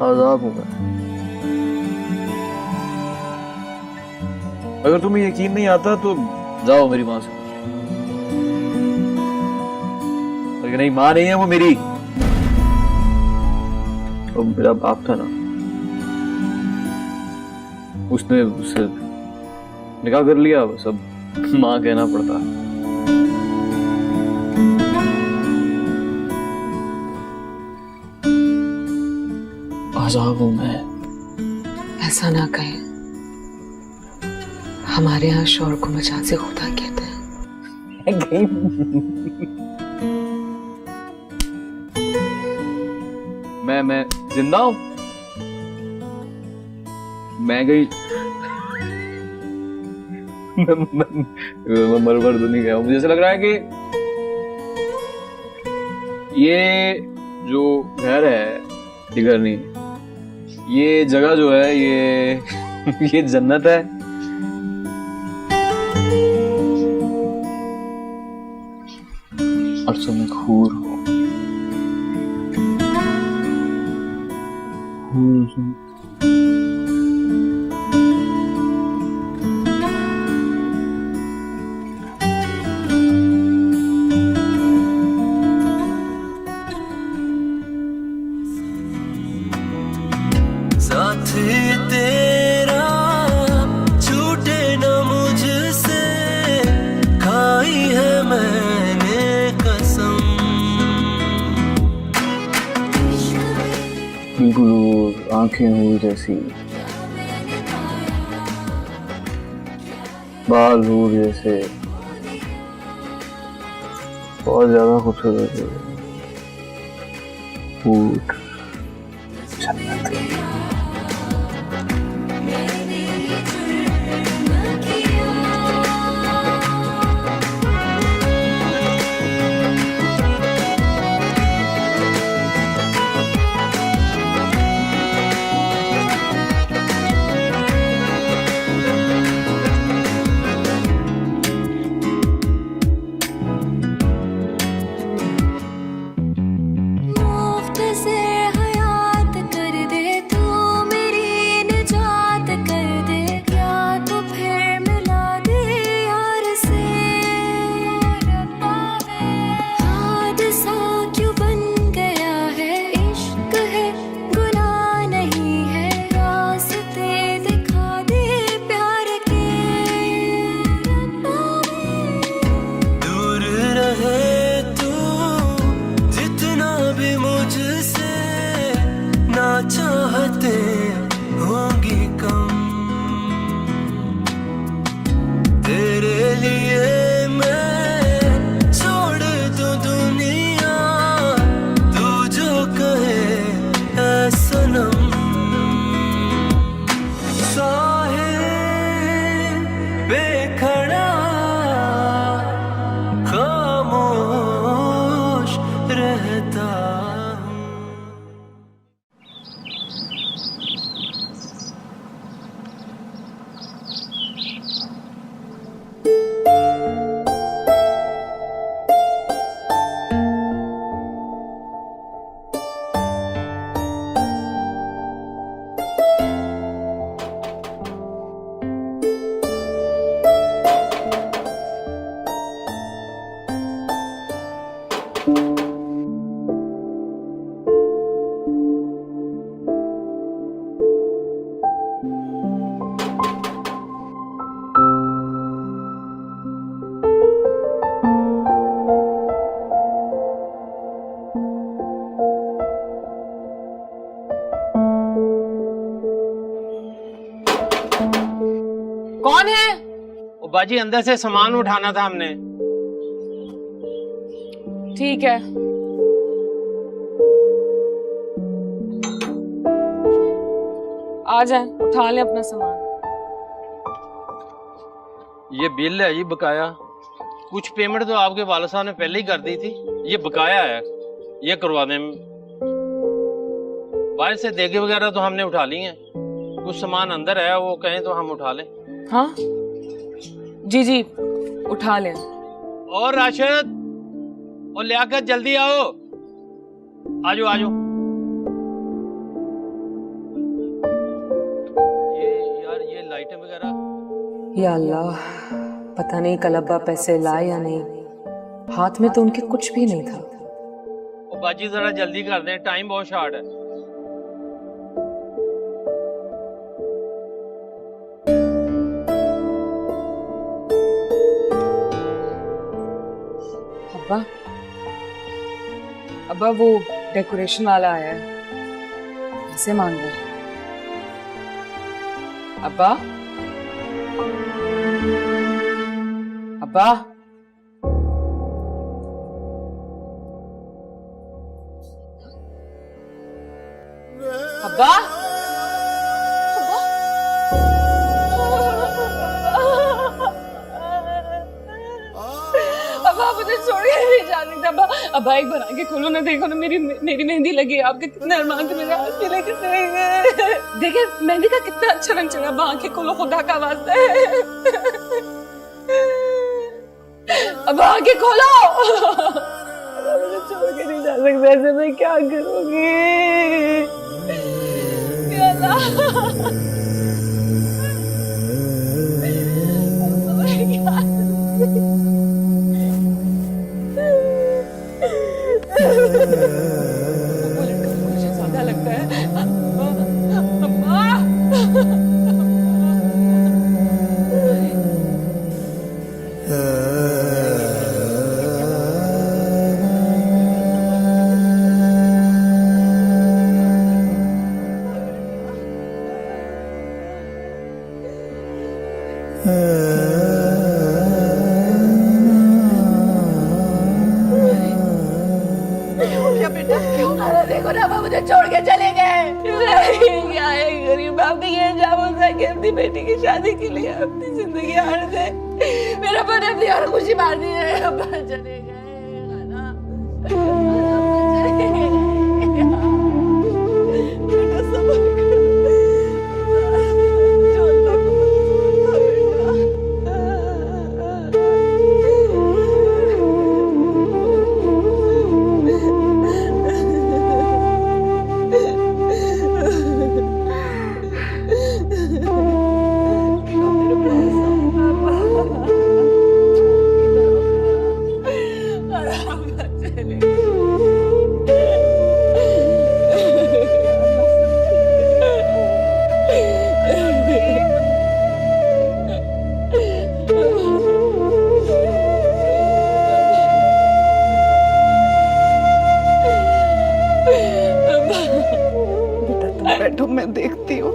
J: आजाब होगा। अगर तुम्हें यकीन नहीं आता तो जाओ मेरी माँ से। अगर नहीं, माँ नहीं है वो मेरी, वो मेरा बाप था ना, उसने उससे निकाह कर लिया, बस अब माँ कहना पड़ता है।
B: आजाब हूं मैं। ऐसा ना कहें, हमारे यहाँ शौहर को मजाज़े खुदा कहते हैं।
J: मैं जिंदा हूं, मैं गई मैं मर तो नहीं गया हूं। मुझे ऐसा लग रहा है कि ये जो घर है, ये घर नहीं, ये जगह जो है ये जन्नत है। और तुम एक हूर हो।
L: साथी तेरा छूटे न मुझसे, खाई है मैंने कसम।
J: बिल्कुल आंखें हूर जैसी, बाल हूर जैसे, बहुत ज्यादा खूबसूरत है।
B: कौन है?
O: वो बाजी अंदर से सामान उठाना था हमने।
B: ठीक है। आ जाए, उठा ले अपना सामान।
O: ये बिल है जी बकाया। कुछ पेमेंट तो आपके वालिद साहब ने पहले ही कर दी थी, ये बकाया है, ये करवा दें। बाहर से देगे वगैरह तो हमने उठा ली हैं, कुछ सामान अंदर है, वो कहें तो हम उठा लें।
B: हाँ जी जी उठा लें।
O: और राशिद और लियाकत जल्दी आओ, आजो आजो। ये लाइटें वगैरह।
B: या अल्लाह, पता नहीं कल अब्बा पैसे लाए या नहीं, हाथ में तो उनके कुछ भी नहीं था।
O: ओ बाजी जरा जल्दी कर दें, टाइम बहुत शॉर्ट है।
B: अब्बा, अब्बा वो डेकोरेशन वाला आया है, पैसे मांग रहा है। अब्बा, अब्बा, अब्बा, अब्बा मुझे छोड़ के नहीं जा सकता। अब्बा, अब्बा एक बना के खोलो ना, देखो ना मेरी मेहंदी लगी है। आपके कितने अरमान थे मेरे हाथ के लेके चले गए। देखिए मेहंदी का कितना अच्छा रंग चढ़ा। अब्बा आंखें खोलो, खुदा का वास्ता है। अब्बा आंखें खोलो। मुझे छोड़ के नहीं जा सकता, ऐसे मैं क्या करूंगी? या अल्लाह, मुझे ज्यादा लगता है। देखो ना अब्बा मुझे छोड़ के चले गए। क्या है गरीब बाप ने ये जाम होता है कि अपनी बेटी की शादी के लिए अपनी जिंदगी हार दे। मेरा अब्बा ने अपनी और खुशी मार दी है। अब्बा चले गए। बैठो मैं देखती हूँ।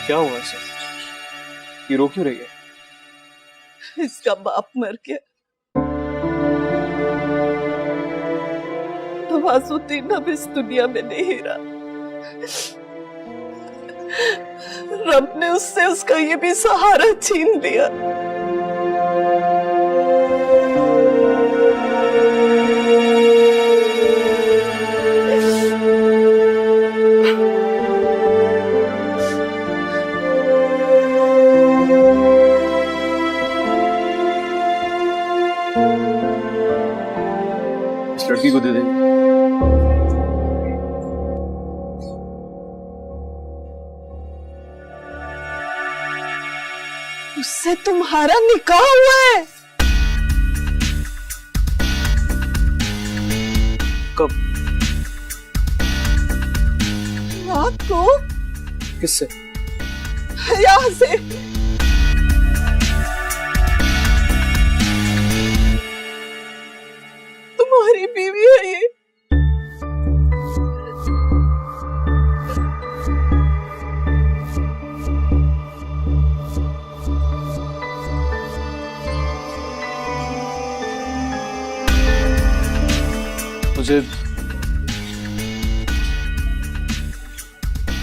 J: क्या हुआ सर? ये रो क्यों रही है?
F: इसका बाप मर गया। नवाजुद्दीन अब इस दुनिया में नहीं रहा। रब ने उससे उसका ये भी सहारा छीन लिया।
J: लड़की को दे दे।
F: उससे तुम्हारा निकाह हुआ है?
J: कब?
A: रात को।
J: किससे?
A: यहाँ से। तुम्हारी बीवी है ये।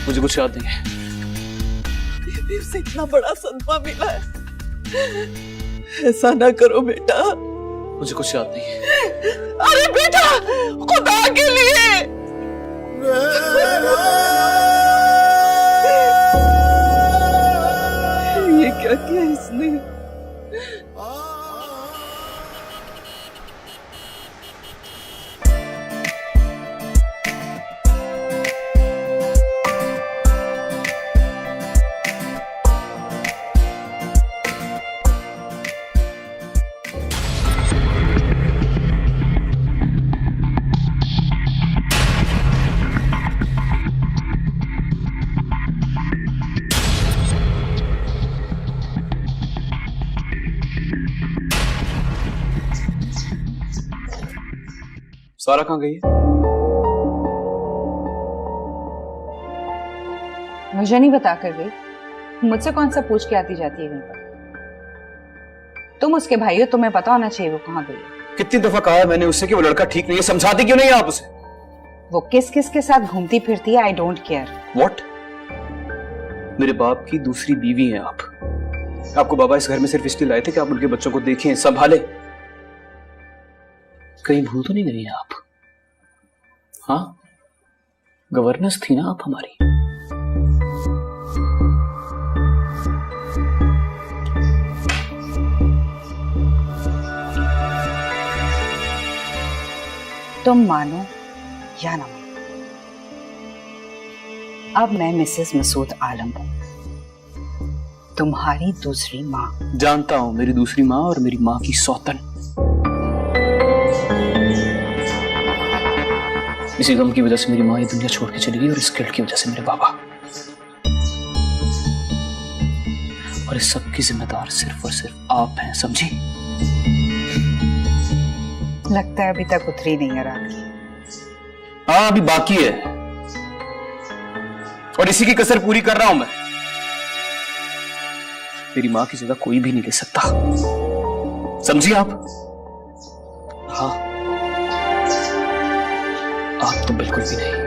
J: मुझे कुछ याद नहीं है।
A: फिर से इतना बड़ा सदमा मिला है। ऐसा ना करो बेटा।
J: मुझे कुछ याद नहीं है।
A: अरे बेटा, खुदा के लिए। ये क्या किया इसने?
J: सारा कहाँ गई है?
P: मुझे नहीं बता कर गई। मुझसे कौन सा पूछ के आती जाती है कहीं पर? तुम उसके भाई हो, तुम्हें पता होना चाहिए वो कहाँ गई है।
J: कितनी दफा कहा है मैंने उससे कि वो लड़का ठीक नहीं है, समझाती क्यों नहीं है आप उसे?
P: वो किस किस के साथ घूमती फिरती है, आई डोंट केयर।
J: व्हाट? मेरे बाप की दूसरी बीवी हैं आप। आपको बाबा इस घर में सिर्फ इसलिए लाए थे कि आप उनके बच्चों को देखें, संभाले। कहीं भूल तो नहीं गई आप? हाँ, गवर्नेंस थी ना आप हमारी।
P: तुम मानो या ना मानो, अब मैं मिसेस मसूद आलम हूं, तुम्हारी दूसरी माँ।
J: जानता हूं, मेरी दूसरी माँ और मेरी माँ की सौतन। इसी गम की वजह से मेरी माँ ये दुनिया छोड़ के चली गई और इस गिल्ट की वजह से मेरे बाबा। और इस सब की जिम्मेदार सिर्फ और सिर्फ आप हैं, समझी?
P: लगता है अभी तक उतरी नहीं है रात की।
J: हाँ, अभी बाकी है और इसी की कसर पूरी कर रहा हूं मैं। मेरी माँ की जगह कोई भी नहीं ले सकता, समझी आप? हाँ, आप तो बिल्कुल भी नहीं।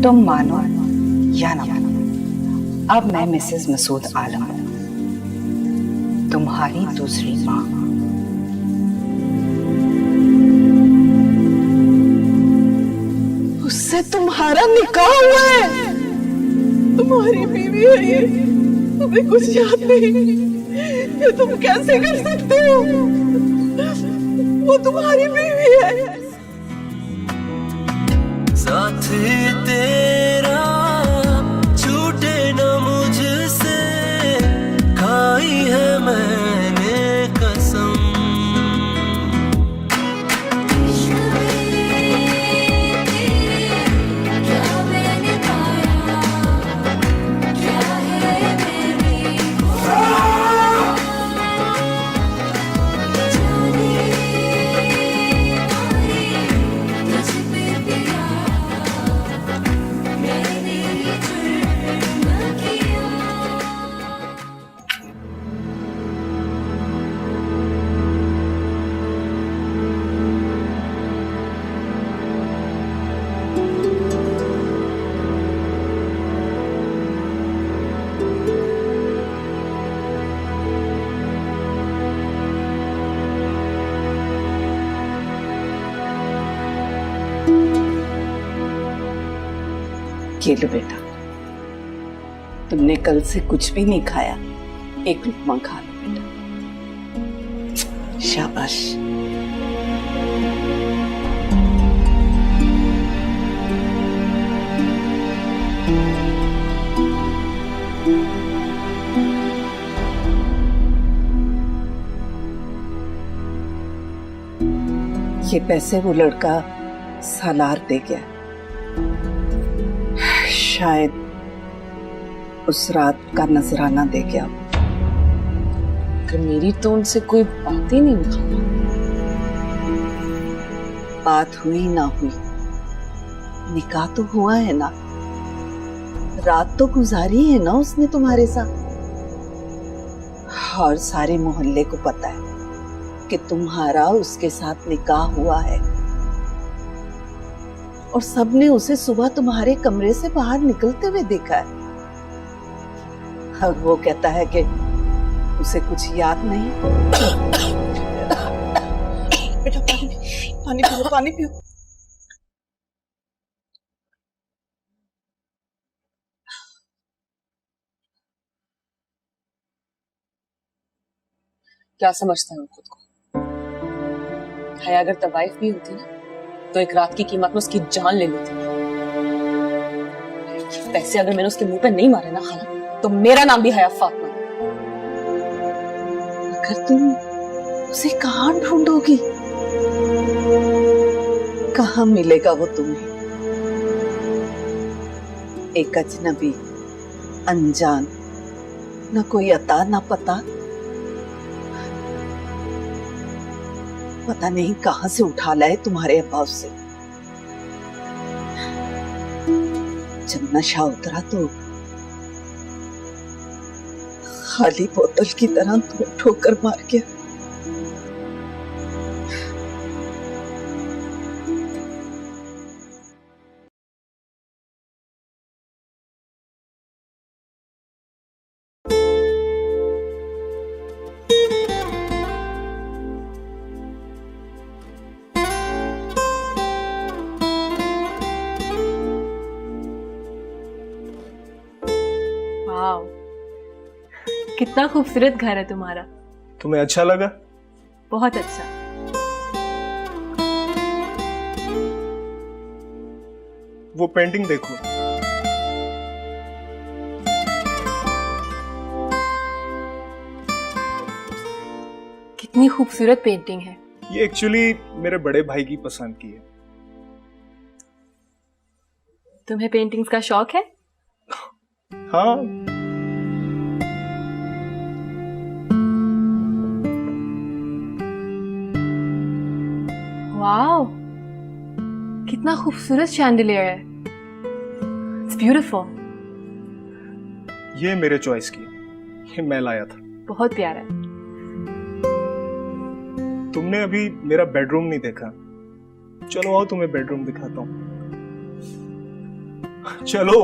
P: तुम मानो या ना मानो, अब मैं मिसेस मसूद आलम हूं, तुम्हारी दूसरी माँ।
A: उससे तुम्हारा निकाह हुआ है? तुम्हारी बीवी है ये, तुम्हें कुछ याद नहीं? ये तुम कैसे कर सकते हो? वो तुम्हारी बीवी है।
L: साथी तेरा छूटे न मुझसे, खाई है मैंने कसम।
A: ये लो बेटा, तुमने कल से कुछ भी नहीं खाया, एक लुकमा खा लो बेटा। शाबाश। ये पैसे वो लड़का सालार दे गया, शायद उस रात का नजराना दे गया।
B: अगर मेरी तो उनसे कोई बात ही नहीं हुई।
A: बात हुई ना हुई, निकाह तो हुआ है ना, रात तो गुजारी है ना उसने तुम्हारे साथ। और सारे मोहल्ले को पता है कि तुम्हारा उसके साथ निकाह हुआ है, और सबने उसे सुबह तुम्हारे कमरे से बाहर निकलते हुए देखा है। अब वो कहता है कि उसे कुछ याद नहीं। बेटा पानी पियो, पानी पियो।
B: क्या समझता है खुद को? हया अगर तवाइफ भी होती ना तो एक रात की कीमत में उसकी जान ले लेती। पैसे अगर मैंने उसके मुंह पे नहीं मारे ना खाला, तो मेरा नाम भी हया फातिमा।
A: अगर तुम उसे कहाँ ढूंढोगी, कहाँ मिलेगा वो तुम्हें? एक अजनबी, अनजान, न कोई अता न पता, पता नहीं कहां से उठा लाए तुम्हारे अब्बा से। जब नशा उतरा तो खाली बोतल की तरह ठोकर मार गया।
M: वाह, कितना खूबसूरत घर है तुम्हारा।
H: तुम्हें अच्छा लगा?
M: बहुत अच्छा।
H: वो पेंटिंग देखो।
M: कितनी खूबसूरत पेंटिंग है।
H: ये एक्चुअली मेरे बड़े भाई की पसंद की है।
M: तुम्हें पेंटिंग्स का शौक है?
H: हाँ।
M: वाओ, कितना खूबसूरत शैंडिलियर है। It's beautiful.
H: ये मेरे चॉइस की, ये मैं लाया था।
M: बहुत प्यारा है।
H: तुमने अभी मेरा बेडरूम नहीं देखा। चलो आओ, तुम्हें बेडरूम दिखाता हूँ। चलो।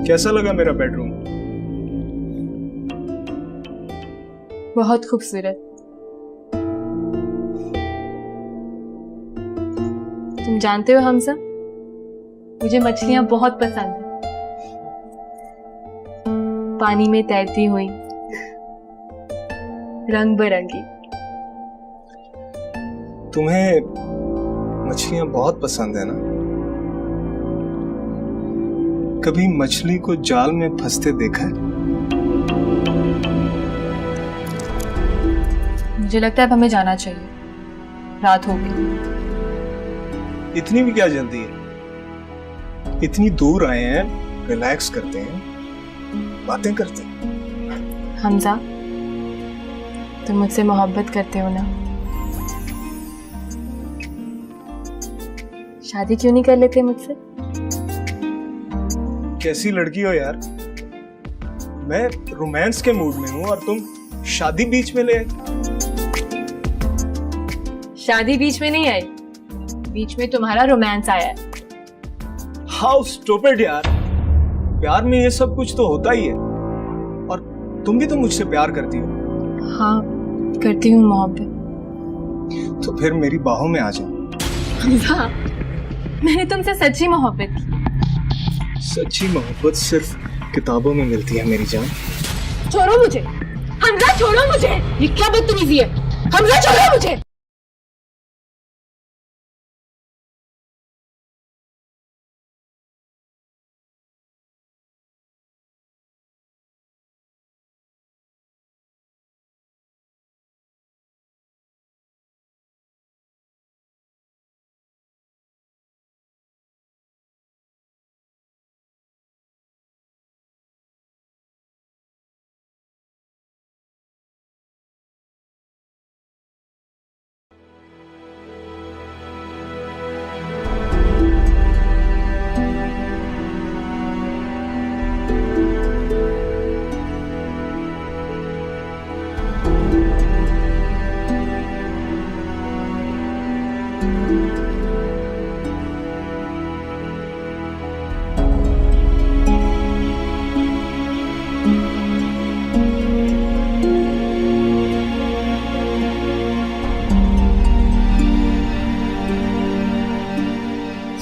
H: कैसा लगा मेरा बेडरूम?
M: बहुत खूबसूरत। तुम जानते हो हमजा, मुझे मछलियां बहुत पसंद है। पानी में तैरती हुई, रंग बिरंगी।
H: तुम्हें मछलियां बहुत पसंद है ना? कभी मछली को जाल में फंसते देखा है?
M: मुझे लगता है अब हमें जाना चाहिए, रात हो गई।
H: इतनी भी क्या जल्दी है? इतनी दूर आए हैं, रिलैक्स करते हैं, बातें करते हैं।
M: हमजा, तुम मुझसे मोहब्बत करते हो ना? शादी क्यों नहीं कर लेते मुझसे?
H: कैसी लड़की हो यार,
J: मैं रोमांस के मूड में हूँ और तुम शादी बीच में ले आई।
M: शादी बीच में नहीं आई, बीच में तुम्हारा रोमांस आया है।
J: हाउ स्टूपिड यार, प्यार में ये सब कुछ तो होता ही है। और तुम भी तो मुझसे प्यार करती हो।
M: हाँ करती हूँ मोहब्बत।
J: तो फिर मेरी बाहों में आ जाओ।
M: हमजा, मैंने तुमसे सच्ची मोहब्बत की।
J: सच्ची मोहब्बत सिर्फ किताबों में मिलती है मेरी जान।
M: छोड़ो मुझे हमजा, छोड़ो मुझे। ये क्या बदतमीजी है? हमजा छोड़ो मुझे।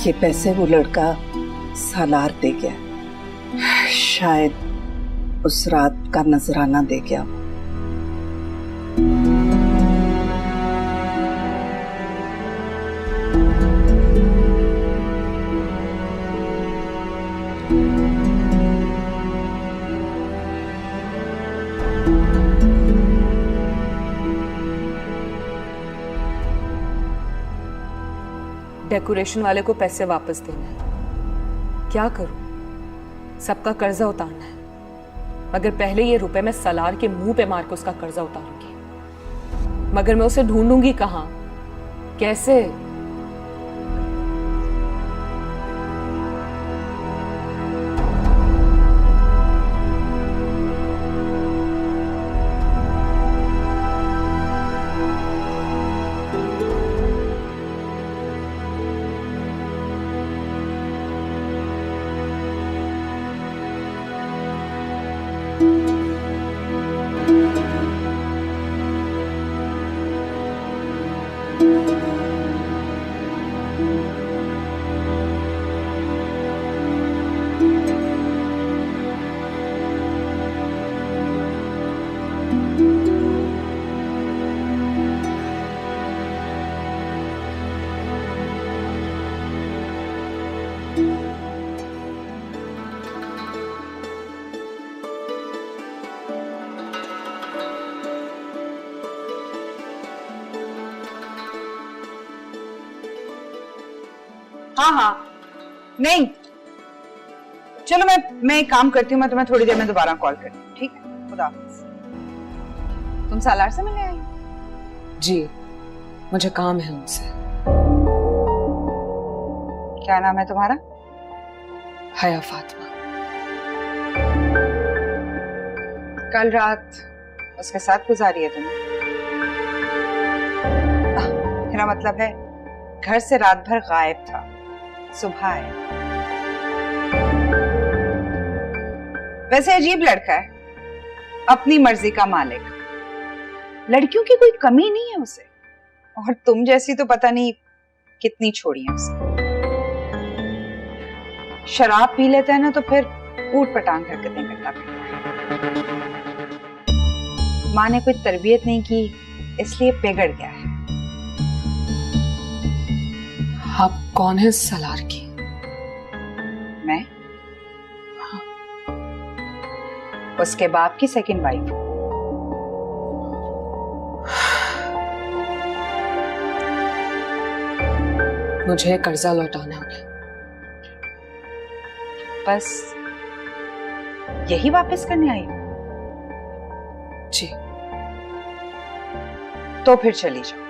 A: ये पैसे वो लड़का सालार दे गया, शायद उस रात का नजराना दे गया।
Q: डेकोरेशन वाले को पैसे वापस देने हैं। क्या करूं? सबका कर्जा उतारना है, मगर पहले ये रुपए मैं सलार के मुंह पे मार के उसका कर्जा उतारूंगी। मगर मैं उसे ढूंढूंगी कहां, कैसे?
P: हाँ हाँ, नहीं चलो मैं एक काम करती हूँ, मैं तुम्हें थोड़ी देर में दोबारा कॉल करती हूँ, ठीक है? खुदा हाफिज। तुम सालार से मिलने आई?
Q: जी, मुझे काम है उनसे।
P: क्या नाम है तुम्हारा?
Q: हया फातिमा।
P: कल रात उसके साथ गुजारी है तुमने? मेरा मतलब है घर से रात भर गायब था, सुबह आया। वैसे अजीब लड़का है, अपनी मर्जी का मालिक। लड़कियों की कोई कमी नहीं है उसे, और तुम जैसी तो पता नहीं कितनी छोड़ी है उसे। शराब पी लेता है ना तो फिर ऊट पटांग हरकतें करता फिरता है। माँ ने कोई तरबियत नहीं की, इसलिए बिगड़ गया है।
Q: आप कौन है सलार की?
P: मैं उसके बाप की सेकंड वाइफ।
Q: मुझे कर्जा लौटाना है।
P: बस यही वापस करने आई हो?
Q: जी।
P: तो फिर चली जाओ,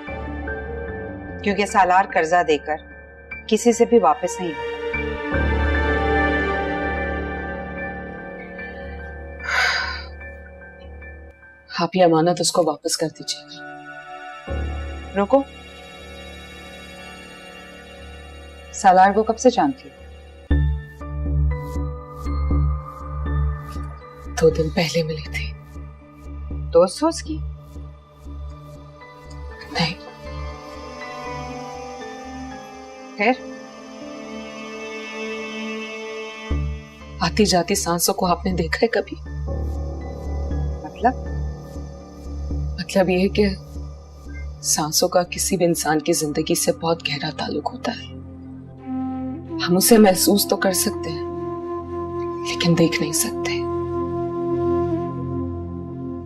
P: क्योंकि सालार कर्जा देकर किसी से भी वापस नहीं होता।
Q: आप ये अमानत उसको वापस कर दीजिएगा।
P: रुको, सालार को कब से जानती हो?
Q: 2 दिन पहले मिली थी।
P: दोस्त हो उसकी?
Q: नहीं।
P: फिर?
Q: आती जाती सांसों को आपने देखा है कभी? मतलब ये कि सांसों का किसी भी इंसान की जिंदगी से बहुत गहरा ताल्लुक होता है। हम उसे महसूस तो कर सकते हैं लेकिन देख नहीं सकते।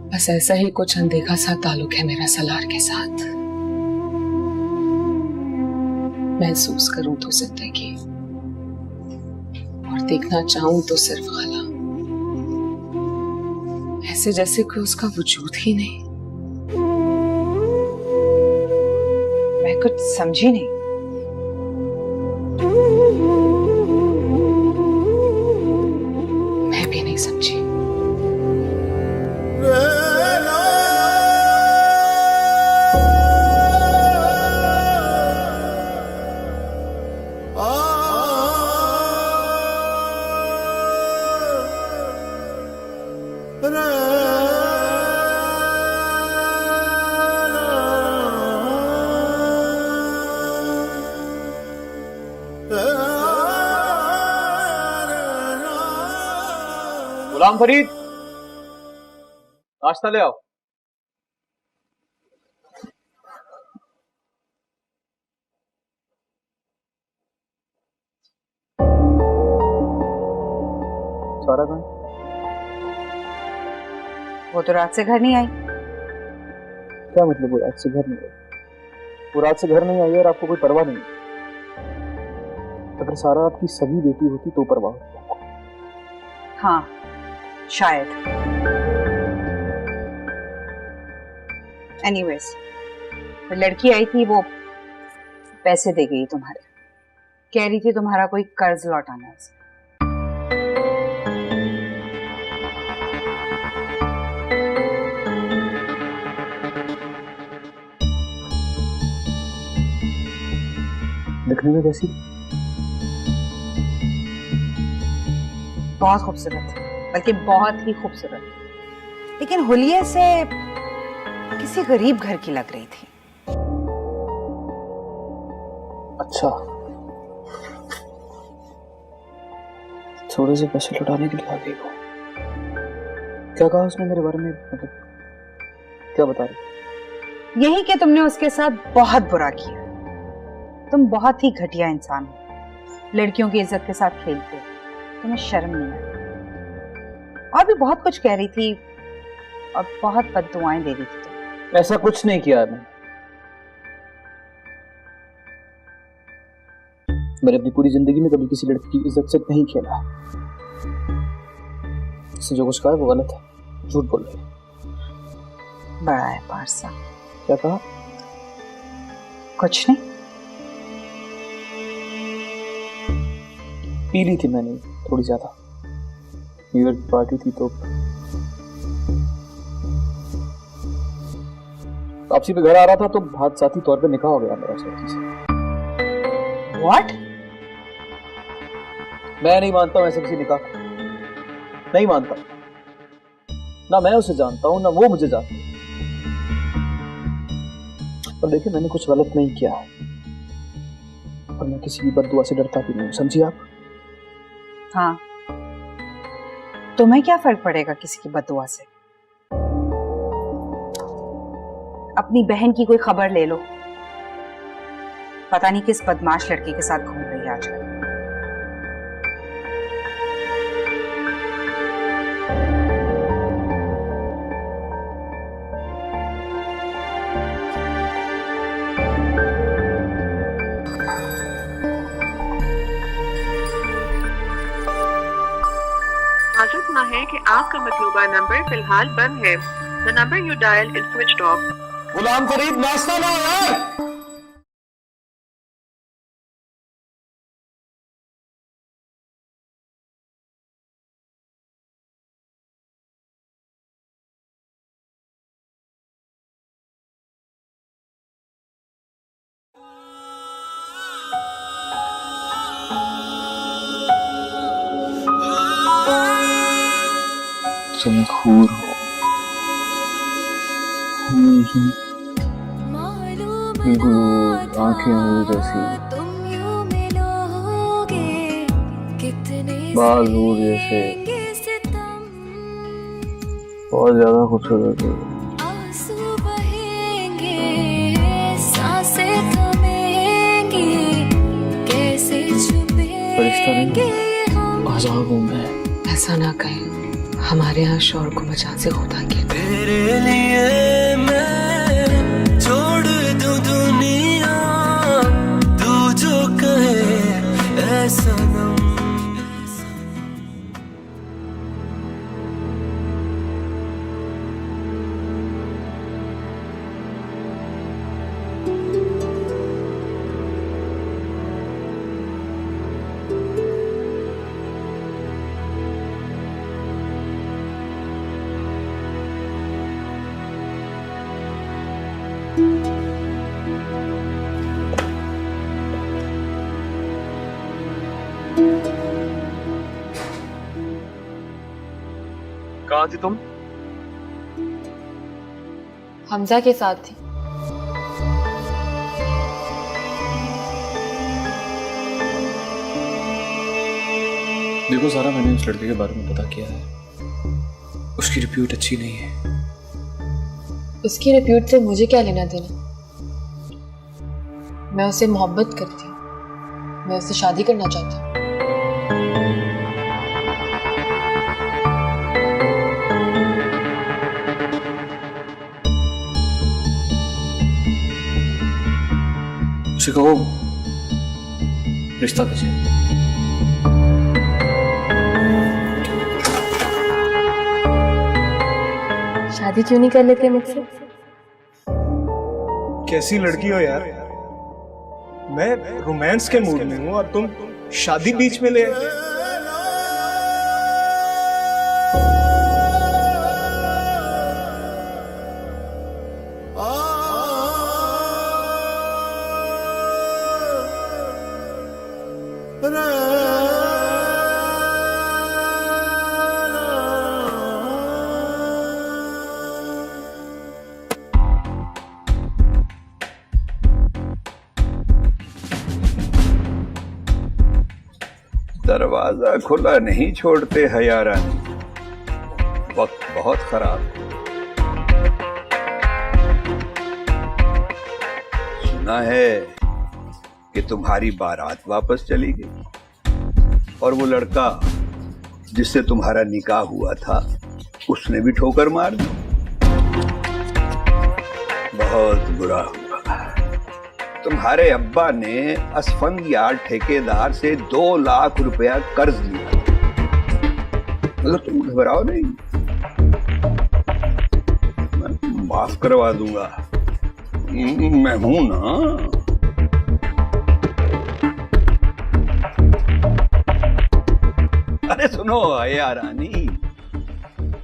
Q: बस ऐसा ही कुछ अनदेखा सा ताल्लुक है मेरा सलार के साथ। महसूस करूं तो जिंदगी और देखना चाहूं तो सिर्फ खाला। ऐसे जैसे कि उसका वजूद ही नहीं।
P: मैं कुछ समझी नहीं।
Q: मैं भी नहीं समझी।
J: गुलाम फरीद, नाश्ता ले आओ। सारा कौन?
P: वो तो रात से घर नहीं आई।
J: क्या मतलब वो रात से घर नहीं आई? वो रात से घर नहीं आई और आपको कोई परवाह नहीं? अगर सारा आपकी सगी बेटी होती तो परवाह होती आपको।
P: हाँ शायद। एनीवेज, वो लड़की आई थी, वो पैसे दे गई तुम्हारे। कह रही थी तुम्हारा कोई कर्ज लौटाना है उसे।
J: दिखने में कैसी?
P: बहुत खूबसूरत, बल्कि बहुत ही खूबसूरत, लेकिन हुलिये से किसी गरीब घर की लग रही थी।
J: अच्छा, थोड़े से पैसे लौटाने के लिए आ गई वो। क्या कहा उसने मेरे बारे में? मतलब क्या बता रही?
P: यही कि तुमने उसके साथ बहुत बुरा किया। तुम बहुत ही घटिया इंसान हो, लड़कियों की इज्जत के साथ खेलते हो, तुम्हें शर्म नहीं आती। और भी बहुत कुछ कह रही थी और बहुत बददुआएं दे रही थी तुम।
J: ऐसा कुछ नहीं किया मैंने अपनी पूरी जिंदगी में कभी किसी लड़की की इज्जत से नहीं खेला। इसने जो कुछ कहा है वो गलत है, झूठ बोल रही है।
P: बड़ा है पारसा।
J: क्या कहा?
P: कुछ नहीं।
J: पी ली थी मैंने थोड़ी ज्यादा, न्यू ईयर की पार्टी थी तो वापसी पे घर आ रहा था तो हादसाती तौर पे निकाह हो गया मेरा लड़की से।
P: What?
J: मैं नहीं मानता हूं ऐसे किसी निकाह को, नहीं मानता। ना मैं उसे जानता हूं ना वो मुझे जानती है। पर देखिए, मैंने कुछ गलत नहीं किया और मैं किसी की बद्दुआ से डरता भी नहीं, समझिए आप?
P: हाँ, तुम्हें क्या फर्क पड़ेगा किसी की बददुआ से? अपनी बहन की कोई खबर ले लो, पता नहीं किस बदमाश लड़के के साथ घूम रही है आजकल।
R: मालूम है कि आपका मतलूबा नंबर फिलहाल बंद है। The number you dialed is switched off.
J: Ghulam Farid, नाश्ता लाओ यार। तुम एक हूर हो, बिल्कुल आंखें हूर जैसी, बाल हूर जैसे, बहुत ज्यादा खूबसूरत हो। फरिश्ता नहीं, आजाद हूँ मैं।
Q: ऐसा ना कहें, हमारे यहाँ शौर को मचान से खुदा के
L: तेरे लिए मैं छोड़ दूं दुनिया, तू जो कहे ऐसा ना।
J: कहाँ थी तुम?
Q: हमजा के साथ थी।
J: देखो सारा, मैंने उस लड़के के बारे में पता किया है, उसकी रिप्यूट अच्छी नहीं है।
Q: उसकी रिप्यूट से मुझे क्या लेना देना? मैं उससे मोहब्बत करती हूँ, मैं उससे शादी करना चाहती हूँ।
J: उसे कहो रिश्ता कीजिए।
Q: शादी क्यों नहीं कर लेते मुझसे?
H: कैसी लड़की हो यार, मैं रोमांस के मूड में हूँ और तुम शादी बीच में ले आए।
D: दरवाजा खुला नहीं छोड़ते हया रानी, वक्त बहुत खराब। सुना है कि तुम्हारी बारात वापस चली गई और वो लड़का जिससे तुम्हारा निकाह हुआ था उसने भी ठोकर मार दी। बहुत बुरा हुआ। तुम्हारे अब्बा ने असफंदियार ठेकेदार से 2 लाख रुपया कर्ज लिया। मतलब तुम घबराओ नहीं, मैं माफ करवा दूंगा, मैं हूं ना। अरे सुनो आया रानी,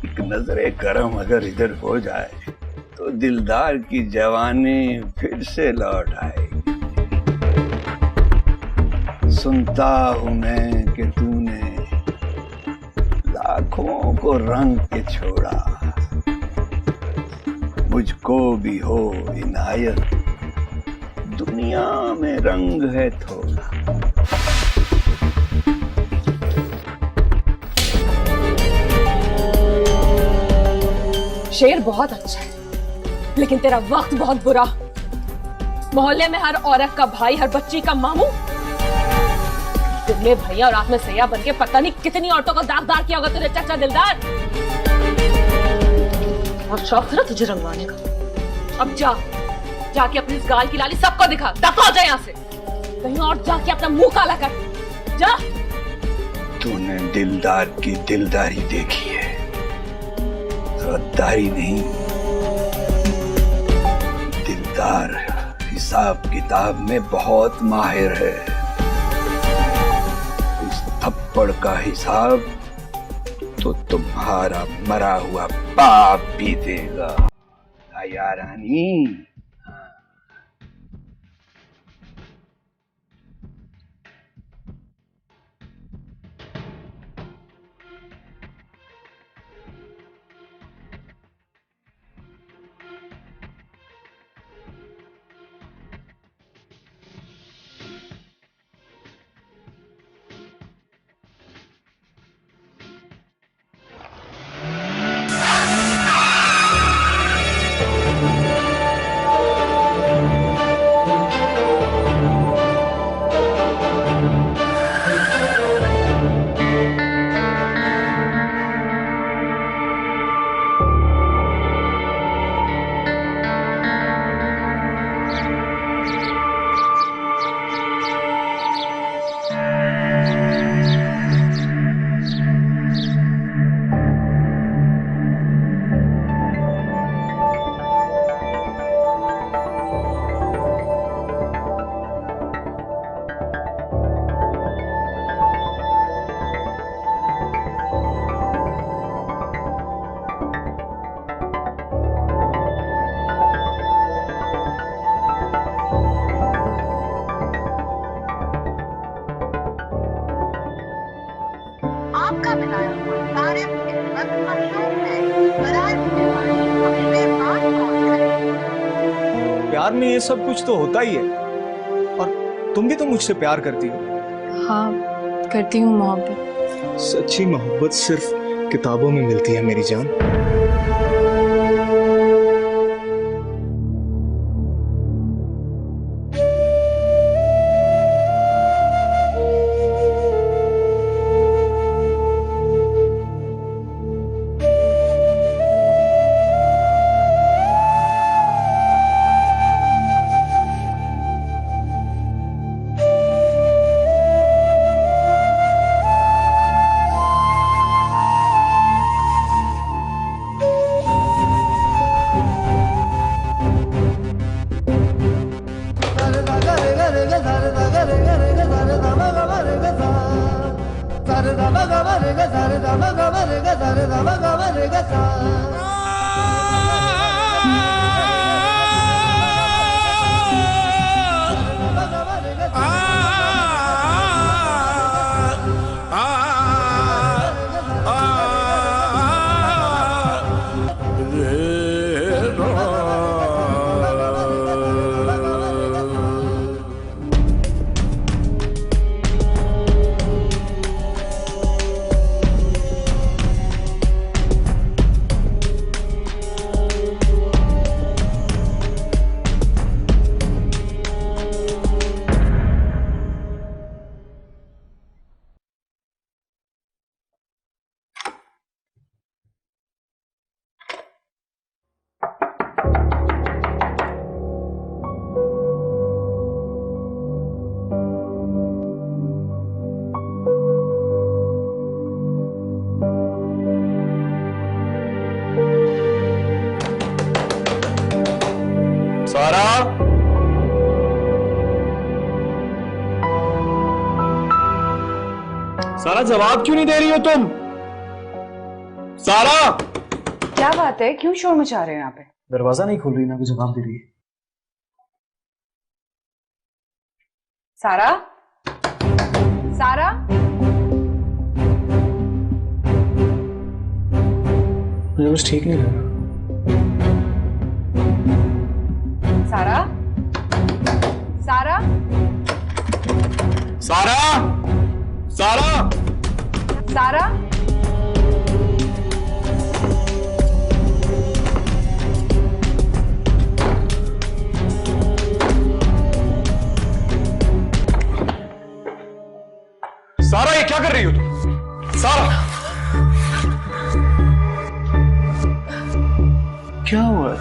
D: एक नजरे करम अगर इधर हो जाए तो दिलदार की जवानी फिर से लौट आएगी। सुनता हूं मैं कि तूने लाखों को रंग के छोड़ा, मुझको भी हो इनायत, दुनिया में रंग है थोड़ा।
B: शेर बहुत अच्छा है, लेकिन तेरा वक्त बहुत बुरा। मोहल्ले में हर औरत का भाई, हर बच्ची का मामू, दुबले भैया और आंख में सैया बन के पता नहीं कितनी औरतों को दागदार किया होगा तुझे चाचा दिलदार। और शौक था ना तुझे रंगवाने का। अब जाके अपनी इस गाल की लाली सबको दिखा, दफा हो जा यहाँ से। कहीं और जाके अपना मुंह काला कर जा।
D: तूने दिलदार की दिलदारी देखी है, गद्दारी नहीं। दिलदार हिसाब किताब में बहुत माहिर है। इस थप्पड़ का हिसाब तो तुम्हारा मरा हुआ बाप भी देगा आया रानी।
R: आपका मिलाया हुआ सारिफ इस वक्त मशरूफ है। बराए मेहरबानी अपने बाद कॉल करें।
J: प्यार में ये सब कुछ तो होता ही है, और तुम भी तो मुझसे प्यार करती हो।
N: हाँ करती हूँ मोहब्बत।
J: सच्ची मोहब्बत सिर्फ किताबों में मिलती है मेरी जान। सारा जवाब क्यों नहीं दे रही हो तुम? सारा
P: क्या बात है, क्यों शोर मचा रहे हो यहाँ पे?
J: दरवाजा नहीं खोल रही ना, जवाब दे रही है।
P: सारा, सारा,
J: मुझे कुछ ठीक नहीं लगा।
P: सारा, सारा,
J: सारा, सारा,
P: सारा,
J: सारा, ये क्या कर रही हो तुम? सारा, क्या हुआ?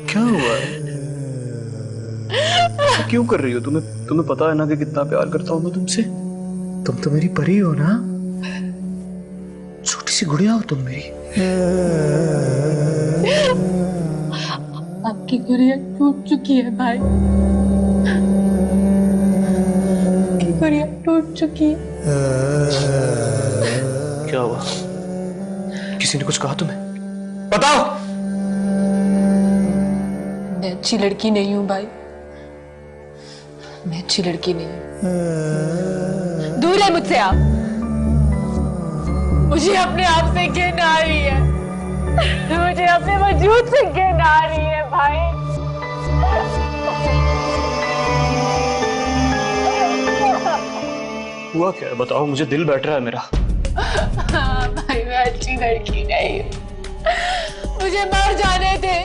J: क्या हुआ? क्यों कर रही हो? तुम्हें पता है ना कि कितना प्यार करता हूं मैं तुमसे। तुम तो मेरी परी हो ना, छोटी सी गुड़िया हो तुम मेरी।
M: आपकी गुड़िया टूट चुकी है भाई, आपकी गुड़िया टूट चुकी है।
J: क्या हुआ? किसी ने कुछ कहा तुम्हें? बताओ।
M: मैं अच्छी लड़की नहीं हूँ भाई, मैं अच्छी लड़की नहीं हूँ। दूर है मुझसे आप, मुझे अपने आप से घिन आ रही है, मुझे अपने वजूद से घिन आ रही है भाई।
J: हुआ क्या है बताओ, मुझे दिल बैठ रहा है मेरा।
M: भाई मैं अच्छी लड़की नहीं हूँ, मुझे मर जाने दे।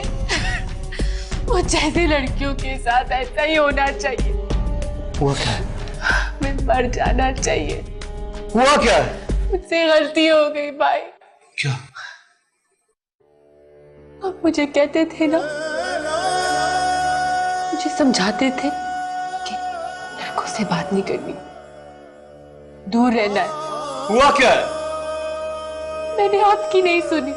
M: मुझ जैसी लड़कियों के साथ ऐसा ही होना चाहिए।
J: हुआ क्या है?
M: मैं मर जाना चाहिए।
J: हुआ क्या है?
M: मुझसे गलती हो गई भाई।
J: क्या?
M: आप मुझे कहते थे ना, मुझे समझाते थे कि लड़कों से बात नहीं करनी, दूर रहना है।
J: हुआ क्या है?
M: मैंने आपकी नहीं सुनी,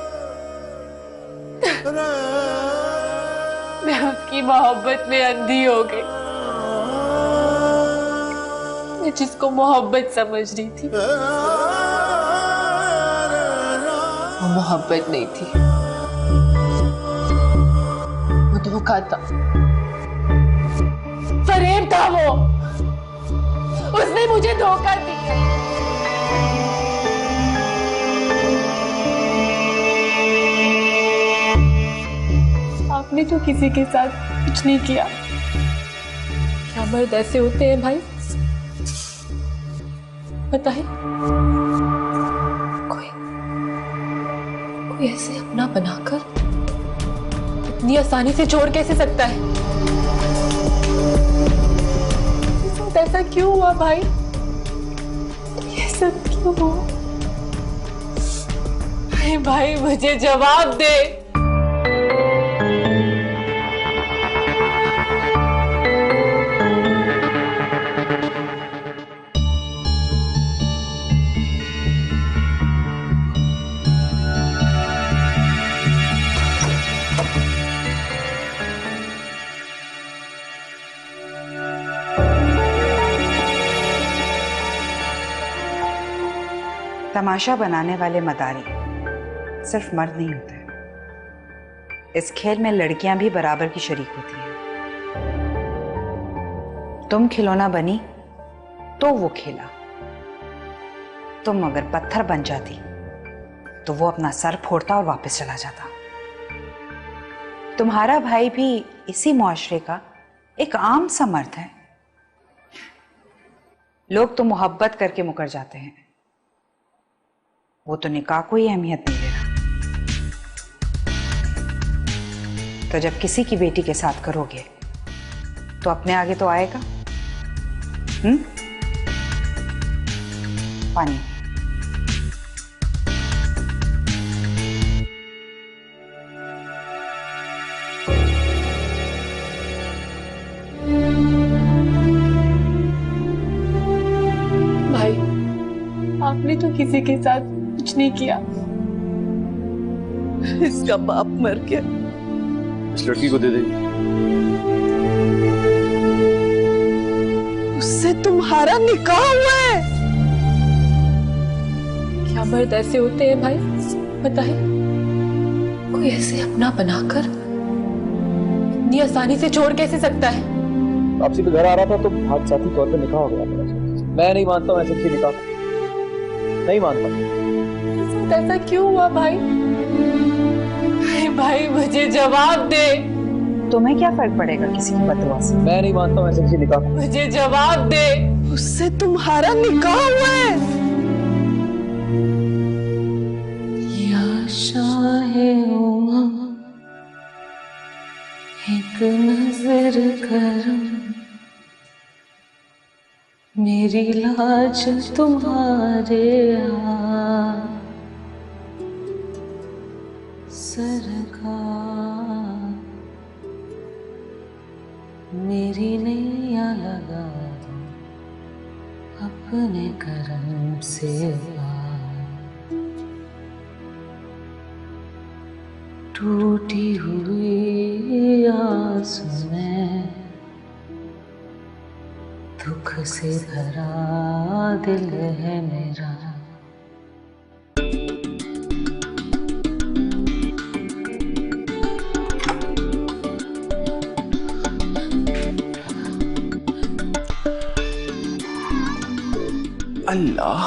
M: मैं उसकी मोहब्बत में अंधी हो गई। मैं जिसको मोहब्बत समझ रही थी वो मोहब्बत नहीं थी, वो धोखा था।
B: था वो, उसने मुझे धोखा दिया। आपने तो किसी के साथ कुछ नहीं किया। क्या मर्द ऐसे होते हैं भाई? बताए, कोई ऐसे अपना बनाकर इतनी आसानी से छोड़ कैसे सकता है? ऐसा क्यों हुआ भाई? ये सब क्यों हुआ? भाई मुझे जवाब दे।
P: तमाशा बनाने वाले मदारी सिर्फ मर्द नहीं होते, इस खेल में लड़कियां भी बराबर की शरीक होती हैं। तुम खिलौना बनी तो वो खेला, तुम अगर पत्थर बन जाती तो वो अपना सर फोड़ता और वापस चला जाता। तुम्हारा भाई भी इसी मुआशरे का एक आम सा मर्द है। लोग तो मोहब्बत करके मुकर जाते हैं, वो तो निकाह को ही अहमियत नहीं देता। तो जब किसी की बेटी के साथ करोगे तो अपने आगे तो आएगा। पानी।
B: भाई आपने तो किसी के साथ कुछ नहीं किया। इसका बाप मर गया।
J: इस लड़की को दे दे।
B: उससे तुम्हारा निकाह हुआ है? क्या मर्द ऐसे होते हैं भाई? बताए, कोई ऐसे अपना बनाकर इतनी आसानी से छोड़ कैसे सकता है?
J: वापसी पे घर आ रहा था तो हाथ साथी तौर पे निकाह हो गया मेरा। मैं नहीं मानता हूँ ऐसे निकाह, नहीं मानता।
B: ऐसा क्यों हुआ भाई? भाई मुझे जवाब दे।
P: तुम्हें क्या फर्क पड़ेगा किसी की बददुआ से?
J: मैं नहीं मानता हूँ ऐसे किसी निकाह।
B: मुझे जवाब दे। उससे तुम्हारा निकाह हुआ है?
L: या शाहे उमा एक नजर करम, मेरी लाज तुम्हारे सरकार, मेरी नैया लगा दो अपने करम से टूटी हुई आंसू में दुख से भरा दिल है मेरा।
S: अल्लाह,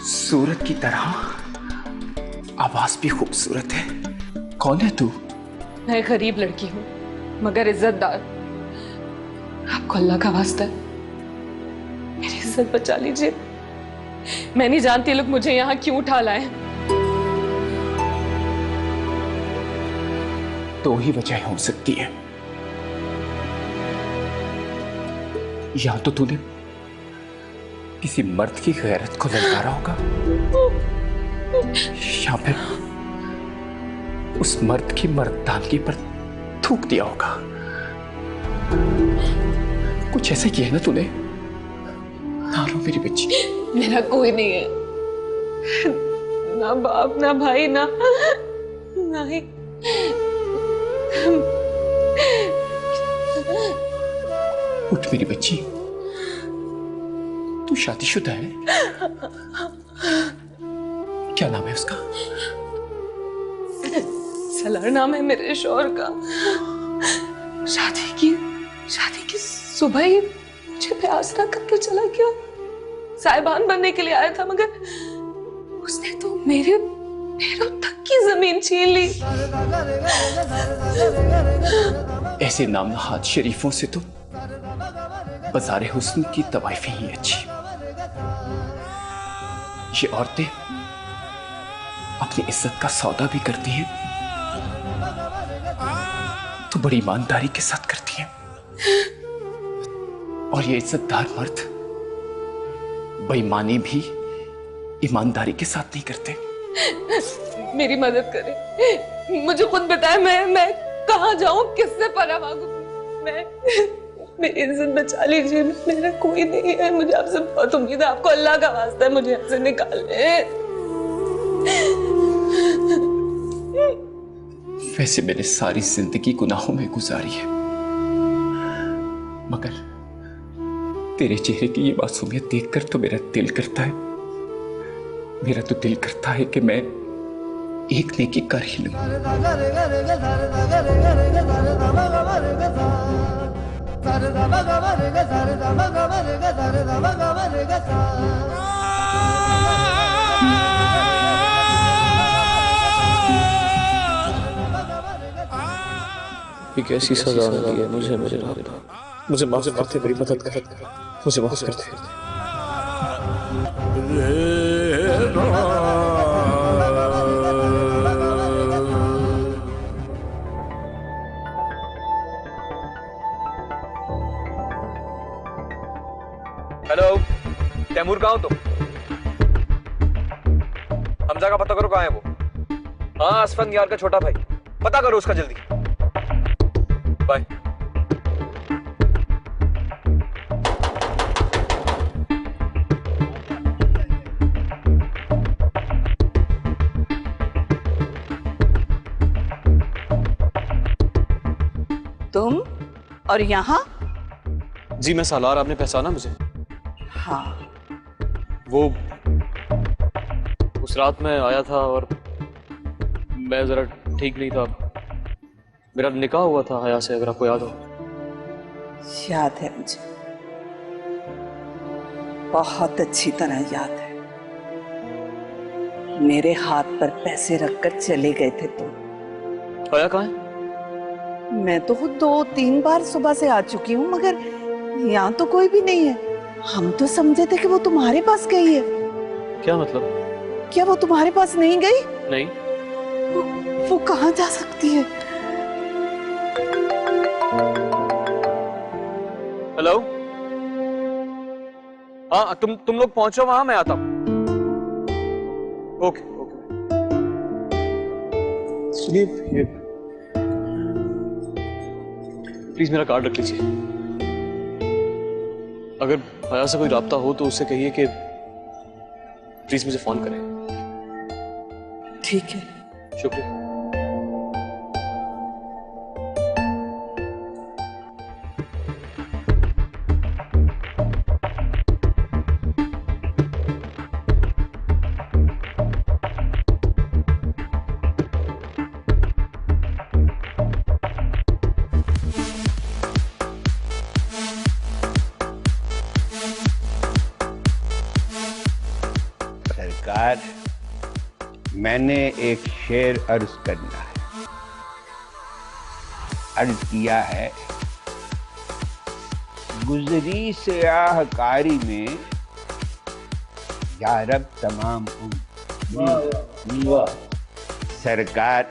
S: सूरत की तरह आवाज भी खूबसूरत है। कौन है तू?
B: मैं गरीब लड़की हूँ मगर इज्जतदार। आपको अल्लाह का वास्ता है मेरी इज्जत बचा लीजिए। मैं नहीं जानती लोग मुझे यहाँ क्यों उठा लाए।
S: दो ही वजह हो सकती है, या तो तूने किसी मर्द की गैरत को ललकारा होगा, या फिर उस मर्द की मर्दानगी पर थूक दिया होगा। कुछ ऐसे किया ना तूने। ना रो मेरी बच्ची।
B: मेरा कोई नहीं है, ना बाप ना भाई ना ही।
S: उठ मेरी बच्ची, तू शादीशुदा है? क्या नाम है उसका?
B: सलार नाम है मेरे शौहर का। शादी की शादी की सुबह ही मुझे पे आसरा करके चला गया। साहिबान बनने के लिए आया था, मगर उसने तो मेरे पैरों तक की जमीन छीन ली।
S: ऐसे नामनहाद शरीफों से तो बाज़ारे हुस्न की तवाइफें ही अच्छी। ये औरतें अपनी इज्जत का सौदा भी करती हैं तो बड़ी ईमानदारी के साथ करती हैं, और ये इज्जतदार मर्द बेईमानी भी ईमानदारी के साथ नहीं करते।
B: मेरी मदद करें, मुझे खुद बताए मैं कहाँ जाऊं, किससे पनाह मांगू? मेरी इज्जत बचा लीजिए, मेरा कोई नहीं है, मुझे आपसे बहुत उम्मीद है, आपको अल्लाह का वास्ता है, मुझे यहाँ से निकाल ले।
S: वैसे मैंने सारी जिंदगी गुनाहों में गुजारी है, मगर तेरे चेहरे की ये मासूमियत देखकर तो मेरा दिल करता है कि मैं एक नेकी कर ही लूं।
J: ये कैसी सजा मिली है मुझे मेरे रब। मुझे माफ करते, मेरी मदद कर, मुझे माफ करते।
T: हेलो, तैमूर कहाँ हो तुम? हमजा का पता करो कहाँ है वो। हाँ, असफन यार का छोटा भाई, पता करो उसका जल्दी। बाय।
A: तुम और यहाँ?
J: जी मैं सालार, आपने पहचाना मुझे?
A: हाँ।
J: वो उस रात में आया था और मैं जरा ठीक नहीं था। मेरा निकाह हुआ था हया से, अगर आपको याद हो।
A: याद है मुझे, बहुत अच्छी तरह याद है। मेरे हाथ पर पैसे रखकर चले गए थे तुम।
J: हया कहाँ है?
A: मैं तो 2-3 बार सुबह से आ चुकी हूँ, मगर यहाँ तो कोई भी नहीं है। हम तो समझे थे कि वो तुम्हारे पास गई है।
J: क्या मतलब?
A: क्या वो तुम्हारे पास नहीं गई?
J: नहीं।
A: वो कहाँ जा सकती है?
J: हेलो, हाँ तुम लोग पहुंचो वहां, मैं आता हूं। Okay okay. सुनिए, ये प्लीज मेरा कार्ड रख लीजिए। अगर हया से कोई राब्ता हो तो उससे कहिए कि प्लीज मुझे फोन करें।
A: ठीक है,
J: शुक्रिया।
D: सरकार, मैंने एक शेर अर्ज करना है। अर्ज किया है, गुजरी सियाहकारी में या रब तमाम सरकार,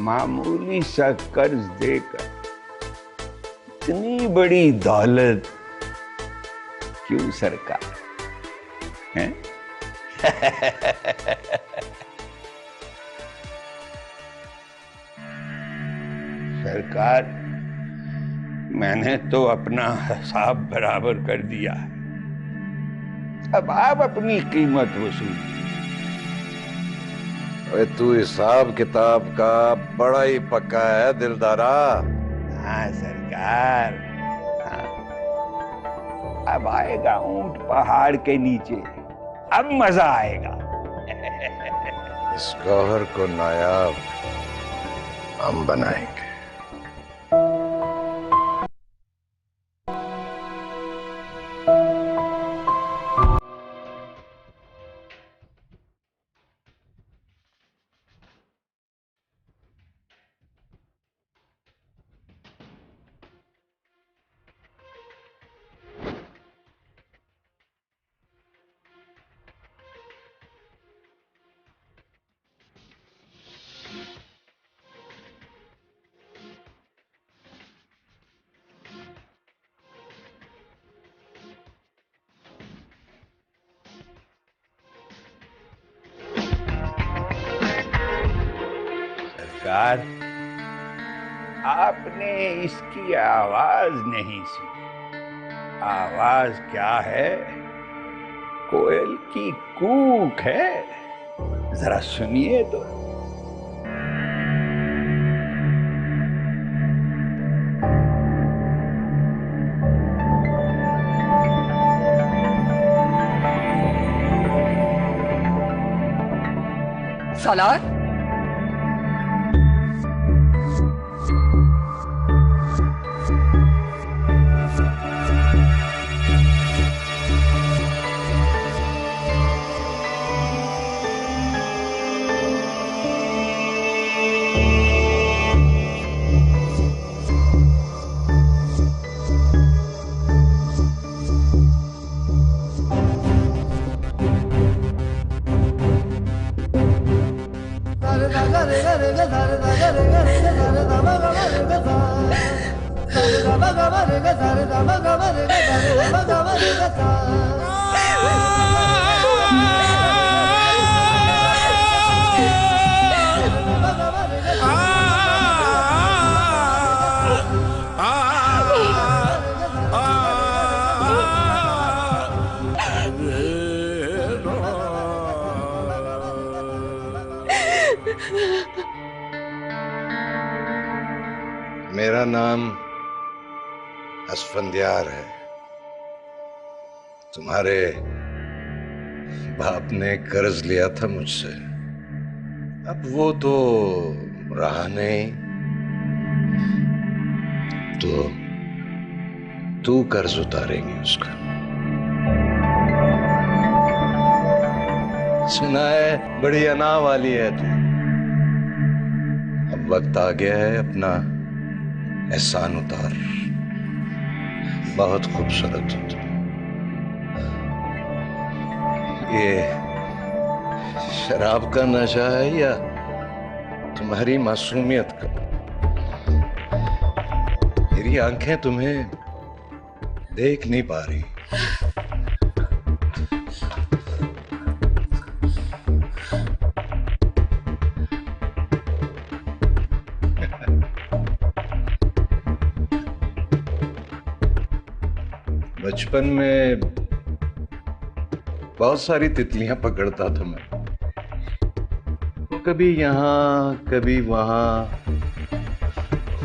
D: मामूली सा कर्ज देकर इतनी बड़ी दौलत क्यों सरकार? हैं? सरकार, मैंने तो अपना हिसाब बराबर कर दिया, अब आप अपनी कीमत वसूल।
E: अरे तू हिसाब किताब का बड़ा ही पक्का है दिलदारा।
D: हाँ सरकार, हाँ। अब आएगा ऊंट पहाड़ के नीचे, अब मजा आएगा।
E: इस गौहर को नायाब हम बनाएंगे।
D: सरकार, आपने इसकी आवाज नहीं सुनी। आवाज क्या है? कोयल की कूक है। जरा सुनिए तो।
B: सालार,
E: मेरा नाम असफंदियार है। तुम्हारे बाप ने कर्ज लिया था मुझसे, अब वो तो रहा नहीं, तो तू कर्ज उतारेंगी उसका। सुना है बड़ी अना वाली है तू। अब वक्त आ गया है अपना एहसान उतार। बहुत खूबसूरत हो तुम। ये शराब का नशा है या तुम्हारी मासूमियत का? मेरी आंखें तुम्हें देख नहीं पा रही। बचपन में बहुत सारी तितलियां पकड़ता था मैं। वो कभी यहाँ कभी वहां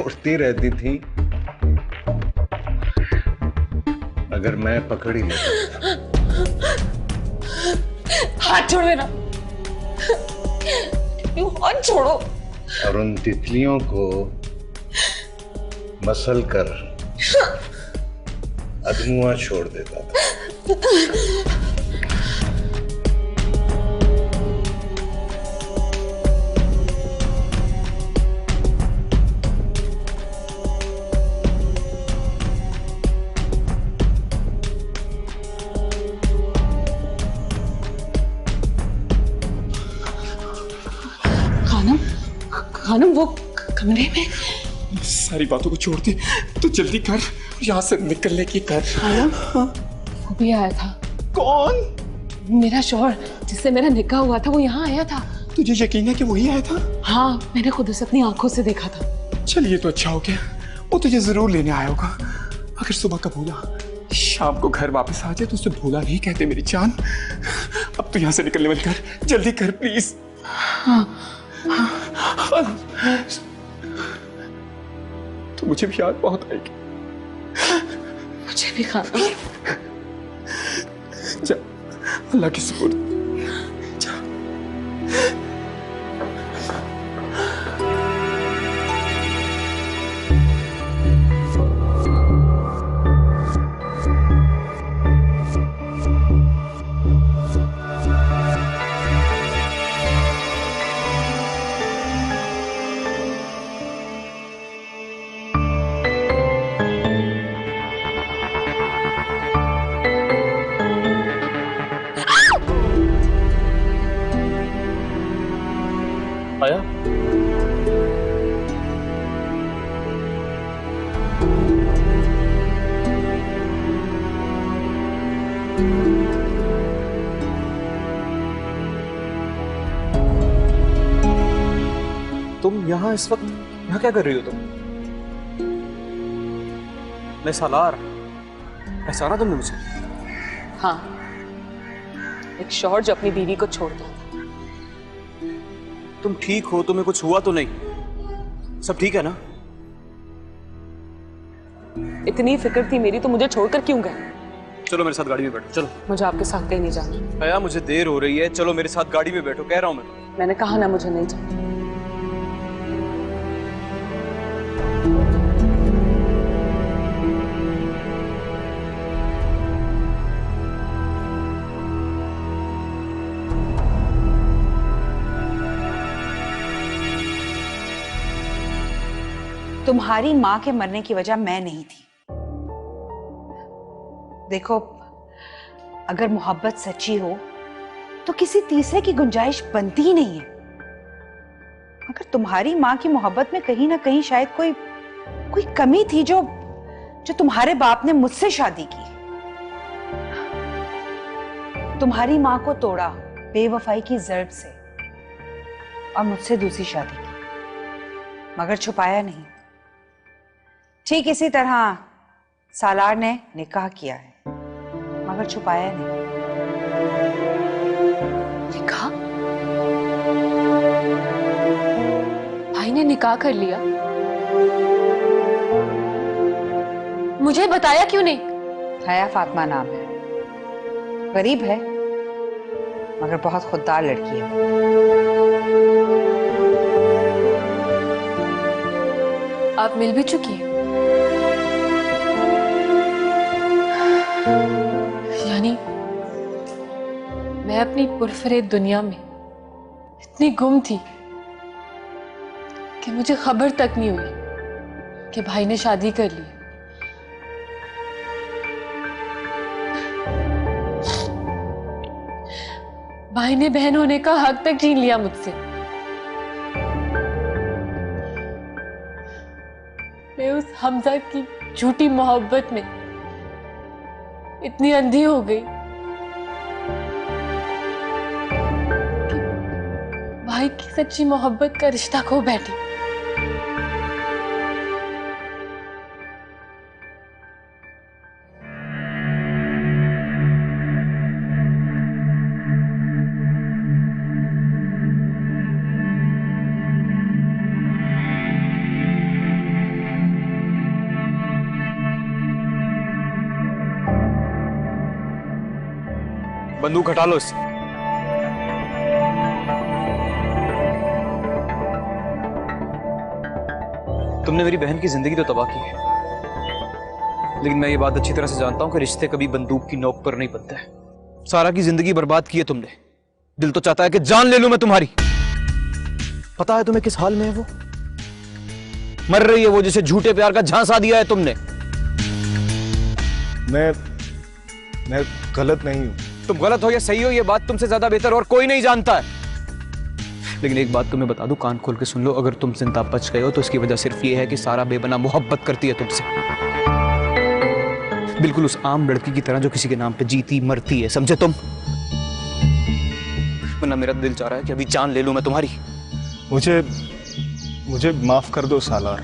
E: उड़ती रहती थी, अगर मैं पकड़ ही लेता।
B: हाथ छोड़ मेरा, हाथ छोड़ो।
E: और उन तितलियों को मसल कर अधमुआ छोड़ देता था।
B: खानम वो कमरे में।
S: सारी बातों को छोड़ दे, तो जल्दी कर, यहाँ से निकलने की कर।
B: वो भी आया था।
S: कौन?
B: मेरा शौहर, जिससे मेरा निकाह हुआ था, वो यहाँ आया था।
S: तुझे यकीन है कि वही आया था?
B: हाँ, मैंने खुद उसे अपनी आंखों से देखा था।
S: चलिए तो अच्छा हो गया, वो तुझे जरूर लेने आया होगा। अगर सुबह का भूला शाम को घर वापस आ जाए तो उसे भूला नहीं कहते मेरी जान। अब तो यहाँ से निकलने वाली कर, जल्दी कर प्लीज।
B: हाँ।
S: तो मुझे भी याद बहुत आएगी।
B: मुझे भी खाना।
S: जा, अल्लाह की सुपुर्द। जा।
O: आया?
T: तुम यहाँ इस वक्त यहाँ क्या कर रही हो तुम? मैं सालार, पहचाना तुमने मुझे?
B: हाँ, एक शौहर जो अपनी बीवी को छोड़ गया था।
T: तुम ठीक हो? तुम्हें कुछ हुआ तो नहीं? सब ठीक है ना?
B: इतनी फिक्र थी मेरी तो मुझे छोड़कर क्यों गए?
T: चलो मेरे साथ गाड़ी में बैठो, चलो।
B: मुझे आपके साथ कहीं नहीं जाना।
T: भैया मुझे देर हो रही है, चलो मेरे साथ गाड़ी में बैठो, कह रहा हूं मैं।
B: मैंने कहा ना मुझे नहीं जाना।
P: तुम्हारी माँ के मरने की वजह मैं नहीं थी। देखो, अगर मोहब्बत सच्ची हो तो किसी तीसरे की गुंजाइश बनती ही नहीं है। मगर तुम्हारी माँ की मोहब्बत में कहीं ना कहीं शायद कोई कमी थी जो तुम्हारे बाप ने मुझसे शादी की। तुम्हारी माँ को तोड़ा बेवफाई की जर्ब से और मुझसे दूसरी शादी की, मगर छुपाया नहीं। ठीक इसी तरह सालार ने निकाह किया है, मगर छुपाया नहीं।
B: निकाह? भाई ने निकाह कर लिया? मुझे बताया क्यों नहीं?
P: हया फातिमा नाम है, गरीब है मगर बहुत खुददार लड़की है।
B: आप मिल भी चुकी हैं? यानी मैं अपनी पुरफरेद दुनिया में इतनी गुम थी कि मुझे खबर तक नहीं हुई कि भाई ने शादी कर ली। भाई ने बहन होने का हक तक छीन लिया मुझसे। मैं उस हमजा की झूठी मोहब्बत में इतनी अंधी हो गई कि भाई की सच्ची मोहब्बत का रिश्ता खो बैठी।
T: बंदूक हटा लो इससे। तुमने मेरी बहन की जिंदगी तो तबाह की है, लेकिन मैं ये बात अच्छी तरह से जानता हूं कि रिश्ते कभी बंदूक की नोक पर नहीं बनते। सारा की जिंदगी बर्बाद की है तुमने। दिल तो चाहता है कि जान ले लूं मैं तुम्हारी। पता है तुम्हें किस हाल में है वो? मर रही है वो, जिसे झूठे प्यार का झांसा दिया है तुमने।
G: मैं गलत नहीं हूं।
T: तुम गलत हो या सही हो, ये बात तुमसे ज्यादा बेहतर और कोई नहीं जानता है। लेकिन एक बात तुम्हें बता दूं, कान खोल के सुन लो, अगर तुम जिंदा बच गए हो तो इसकी वजह सिर्फ ये है कि सारा बेबना मोहब्बत करती है तुमसे, बिल्कुल उस आम लड़की की तरह जो किसी के नाम पे जीती मरती है, समझे तुम? वरना मेरा दिल चाह रहा है कि अभी जान ले लूं मैं तुम्हारी।
G: मुझे माफ कर दो सालार।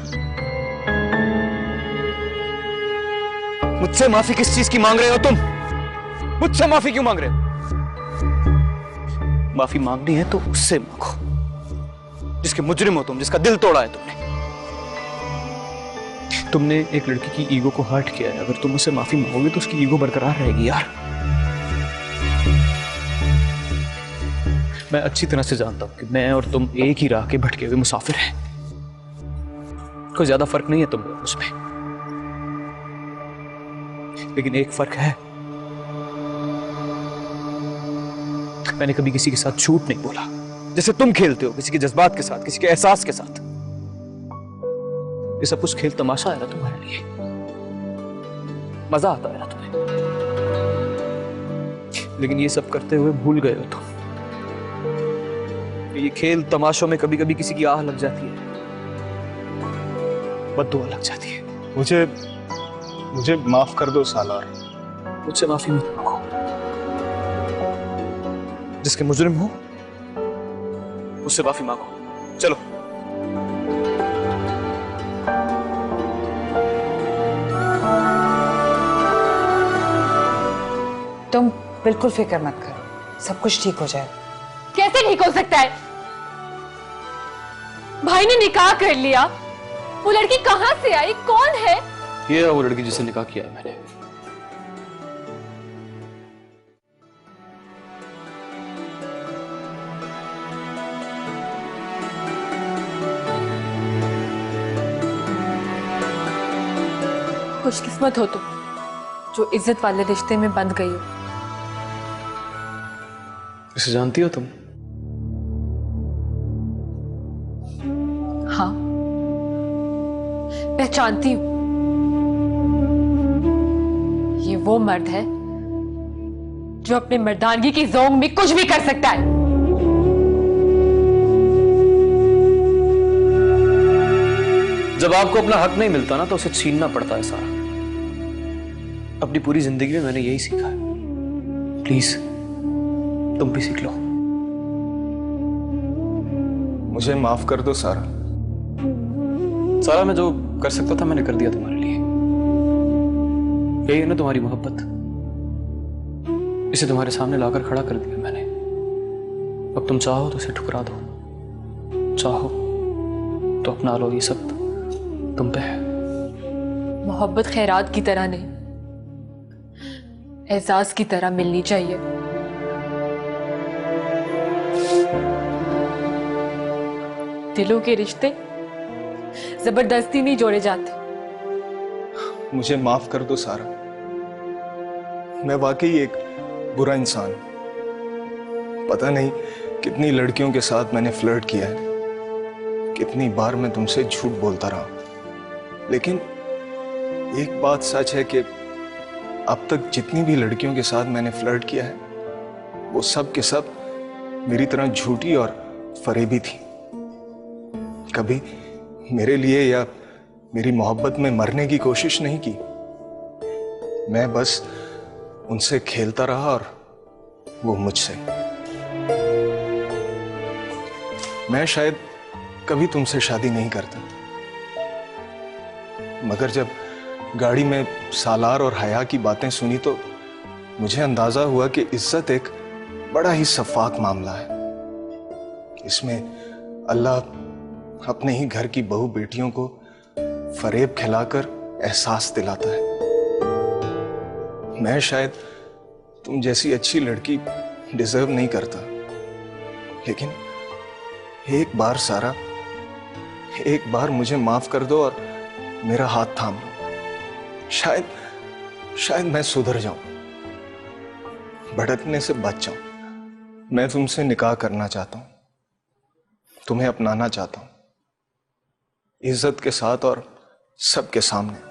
T: मुझसे माफी किस चीज की मांग रहे हो तुम? मुझसे माफी क्यों मांग रहे हो? माफी मांगनी है तो उससे मांगो जिसके मुजरिम हो तुम, जिसका दिल तोड़ा है तुमने एक लड़की की ईगो को हर्ट किया है। अगर तुम उससे माफी मांगोगे तो उसकी ईगो बरकरार रहेगी यार। मैं अच्छी तरह से जानता हूं कि मैं और तुम एक ही राह के भटके हुए मुसाफिर हैं। कोई ज्यादा फर्क नहीं है तुम लोग उसमें, लेकिन एक फर्क है, मैंने कभी किसी के साथ झूठ नहीं बोला जैसे तुम खेलते हो, किसी के जज्बात के साथ, किसी के एहसास के साथ। ये सब कुछ खेल तमाशा है ना तुम्हारे लिए, मजा आता है ना तुम्हें, लेकिन ये सब करते हुए भूल गए हो तुम। ये खेल तमाशों में कभी कभी किसी की आह लग जाती है, बद्दुआ लग जाती है।
G: मुझे माफ कर दो सालार।
T: मुझसे माफी मत मांगो। जिसके मुजरिम हो उससे माफी मांगो। चलो।
P: बिल्कुल फिक्र मत करो, सब कुछ ठीक हो जाएगा।
B: कैसे ठीक हो सकता है? भाई ने निकाह कर लिया, वो लड़की कहां से आई, कौन है?
T: ये है वो लड़की जिससे निकाह किया है मैंने।
B: खुशकिस्मत हो तुम जो इज्जत वाले रिश्ते में बंध गई हो।
T: इसे जानती हो तुम?
B: हाँ, पहचानती हूं। ये वो मर्द है जो अपने मर्दानगी की जोंग में कुछ भी कर सकता है।
T: जब आपको अपना हक नहीं मिलता ना तो उसे छीनना पड़ता है सारा। अपनी पूरी जिंदगी में मैंने यही सीखा है। प्लीज तुम भी सीख लो।
G: मुझे माफ कर दो सारा।
T: सारा मैं जो कर सकता था मैंने कर दिया तुम्हारे लिए। यही है ना तुम्हारी मोहब्बत। इसे तुम्हारे सामने लाकर खड़ा कर दिया मैंने। अब तुम चाहो तो इसे ठुकरा दो, चाहो तो अपना लो। ये सब तुम पे है।
B: मोहब्बत खैरात की तरह नहीं, एहसास की तरह मिलनी चाहिए। दिलों के रिश्ते जबरदस्ती नहीं जोड़े जाते।
G: मुझे माफ कर दो सारा। मैं वाकई एक बुरा इंसान हूं। पता नहीं कितनी लड़कियों के साथ मैंने फ्लर्ट किया है, कितनी बार मैं तुमसे झूठ बोलता रहा, लेकिन एक बात सच है कि अब तक जितनी भी लड़कियों के साथ मैंने फ्लर्ट किया है वो सब के सब मेरी तरह झूठी और फरेबी थी। कभी मेरे लिए या मेरी मोहब्बत में मरने की कोशिश नहीं की। मैं बस उनसे खेलता रहा और वो मुझसे। मैं शायद कभी तुमसे शादी नहीं करता, मगर जब गाड़ी में सालार और हया की बातें सुनी तो मुझे अंदाजा हुआ कि इज्जत एक बड़ा ही शफाक मामला है। इसमें अल्लाह अपने ही घर की बहू बेटियों को फरेब खिलाकर एहसास दिलाता है। मैं शायद तुम जैसी अच्छी लड़की डिजर्व नहीं करता, लेकिन एक बार सारा, एक बार मुझे माफ कर दो और मेरा हाथ थाम लो। शायद मैं सुधर जाऊं, भटकने से बच जाऊं। मैं तुमसे निकाह करना चाहता हूं, तुम्हें अपनाना चाहता हूं, इज्जत के साथ और सबके सामने।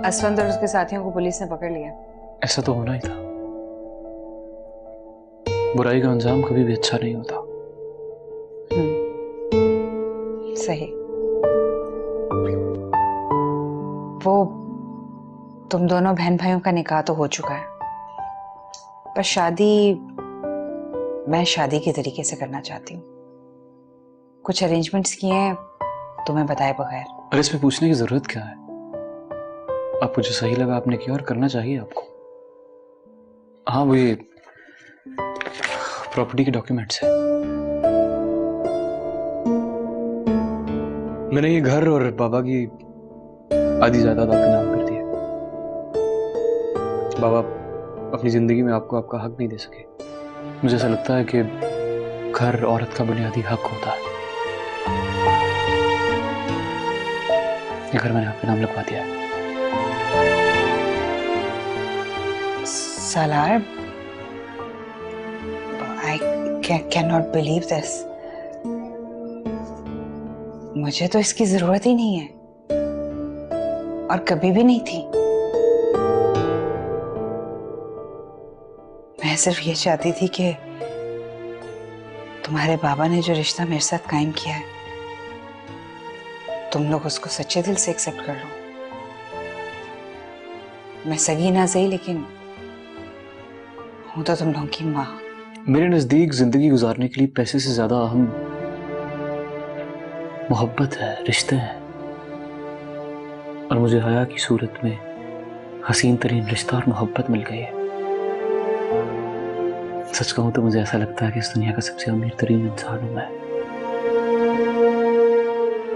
P: असफंद और उसके साथियों को पुलिस ने पकड़ लिया।
T: ऐसा तो होना ही था। बुराई का अंजाम कभी भी अच्छा नहीं होता।
P: सही। वो तुम दोनों बहन भाइयों का निकाह तो हो चुका है, पर शादी मैं शादी के तरीके से करना चाहती हूँ। कुछ अरेंजमेंट्स किए हैं तुम्हें बताए बगैर।
T: अरे इसमें पूछने की जरूरत क्या है? आपको जो सही लगा आपने किया और करना चाहिए आपको। हाँ, वो ये प्रॉपर्टी के डॉक्यूमेंट्स है। मैंने ये घर और बाबा की आधी जायदाद आपके नाम कर दी है। बाबा अपनी जिंदगी में आपको आपका हक नहीं दे सके। मुझे ऐसा लगता है कि घर औरत का बुनियादी हक होता है। ये घर मैंने आपके नाम लिखवा दिया है।
P: सालार, I cannot believe this. मुझे तो इसकी जरूरत ही नहीं है और कभी भी नहीं थी। मैं सिर्फ ये चाहती थी कि तुम्हारे बाबा ने जो रिश्ता मेरे साथ कायम किया है, तुम लोग उसको सच्चे दिल से एक्सेप्ट कर लो। मैं सगी ना सही, लेकिन हूं तो तुम लोगों की माँ।
T: मेरे नजदीक जिंदगी गुजारने के लिए पैसे से ज्यादा अहम मोहब्बत है, रिश्ते हैं। और मुझे हया की सूरत में हसीन तरीन रिश्ता और मोहब्बत मिल गई है। सच कहूं तो मुझे ऐसा लगता है कि इस दुनिया का सबसे अमीर तरीन इंसान हूं मैं।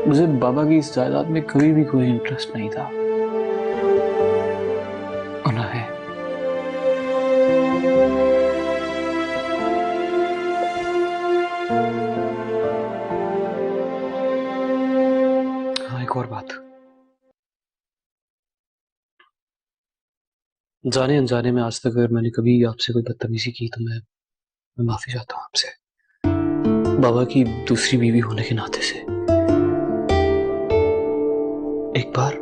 T: मुझे बाबा की इस जायदाद में कभी भी कोई इंटरेस्ट नहीं था, और ना है। हाँ, एक और बात, जाने अनजाने में आज तक अगर मैंने कभी आपसे कोई बदतमीजी की तो मैं माफी चाहता हूँ आपसे, बाबा की दूसरी बीवी होने के नाते से। एक बार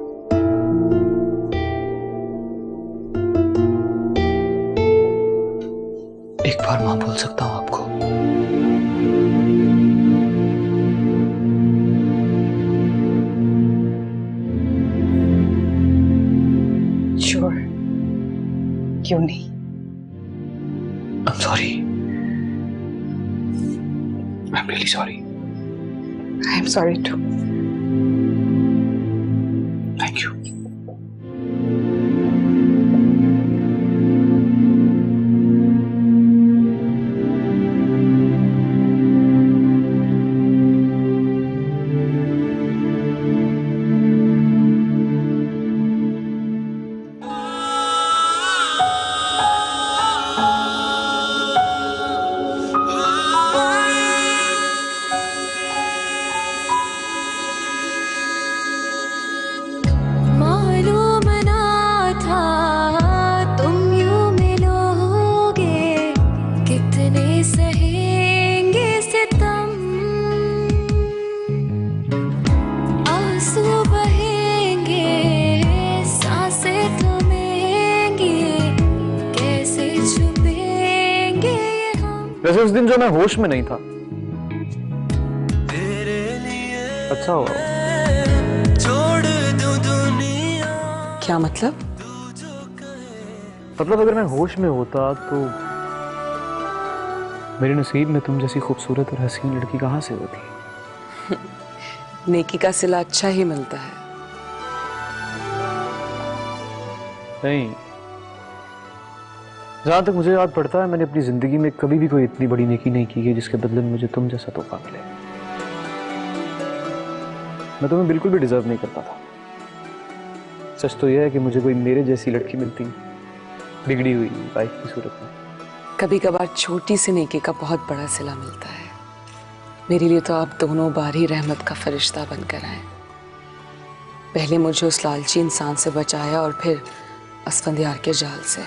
T: मां बोल सकता हूं आपको?
P: श्योर, क्यों नहीं?
T: I'm sorry. I'm really sorry.
P: I'm sorry too.
T: Thank you. वैसे उस दिन जो मैं होश में नहीं था, अच्छा हुआ।
L: क्या मतलब?
T: मतलब अगर मैं होश में होता तो मेरे नसीब में तुम जैसी खूबसूरत और हसीन लड़की कहां से होती?
L: नेकी का सिला अच्छा ही मिलता है।
T: नहीं, जहां तक मुझे याद पड़ता है मैंने अपनी जिंदगी में कभी भी कोई इतनी बड़ी नेकी नहीं की है जिसके बदले में मुझे तुम जैसा तोहफा मिले। मैं तुम्हें बिल्कुल भी डिजर्व नहीं करता था। सच तो यह है कि मुझे कोई मेरे जैसी लड़की मिलती बिगड़ी हुई वाइफ की सूरत में।
L: कभी कभार छोटी सी नेकी का बहुत बड़ा सिला मिलता है। मेरे लिए तो आप दोनों बार ही रहमत का फरिश्ता बनकर आए। पहले मुझे उस लालची इंसान से बचाया और फिर असफंदियार के जाल से।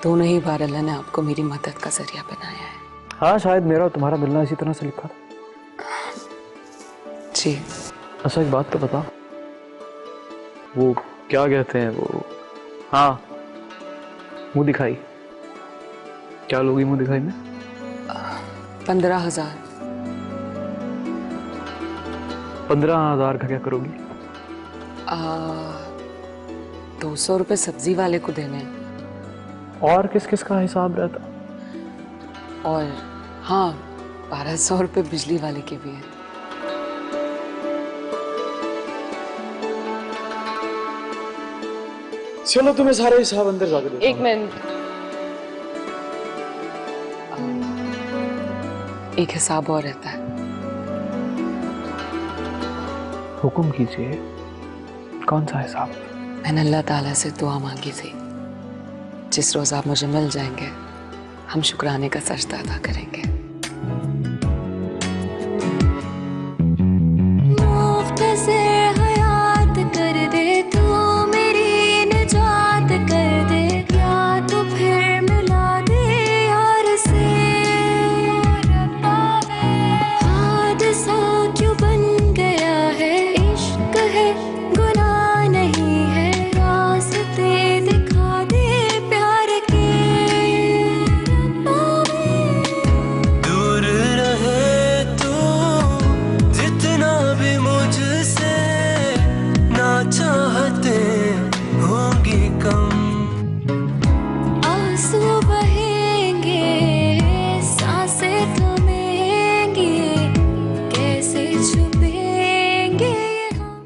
L: दोनों ही बार अल्लाह ने आपको मेरी मदद का जरिया बनाया है।
T: हाँ, शायद मेरा और तुम्हारा मिलना इसी तरह से लिखा था।
L: जी।
T: अच्छा एक बात तो बता, वो क्या कहते हैं वो, हाँ मुंह दिखाई, क्या लोगी मुंह दिखाई में?
L: 15,000।
T: 15,000 का क्या करोगी?
L: 200 रुपए सब्जी वाले को देने।
T: और किस किस का हिसाब रहता?
L: और हाँ, 1200 रुपए बिजली वाले के भी हैं।
T: चलो तुम्हें सारे हिसाब अंदर जाके देता हूं।
L: एक मिनट, एक हिसाब और रहता है।
T: हुक्म कीजिए, कौन सा हिसाब?
L: मैंने अल्लाह ताला से दुआ मांगी थी, जिस रोज आप मुझे मिल जाएंगे हम शुक्राने का सजदा अदा करेंगे।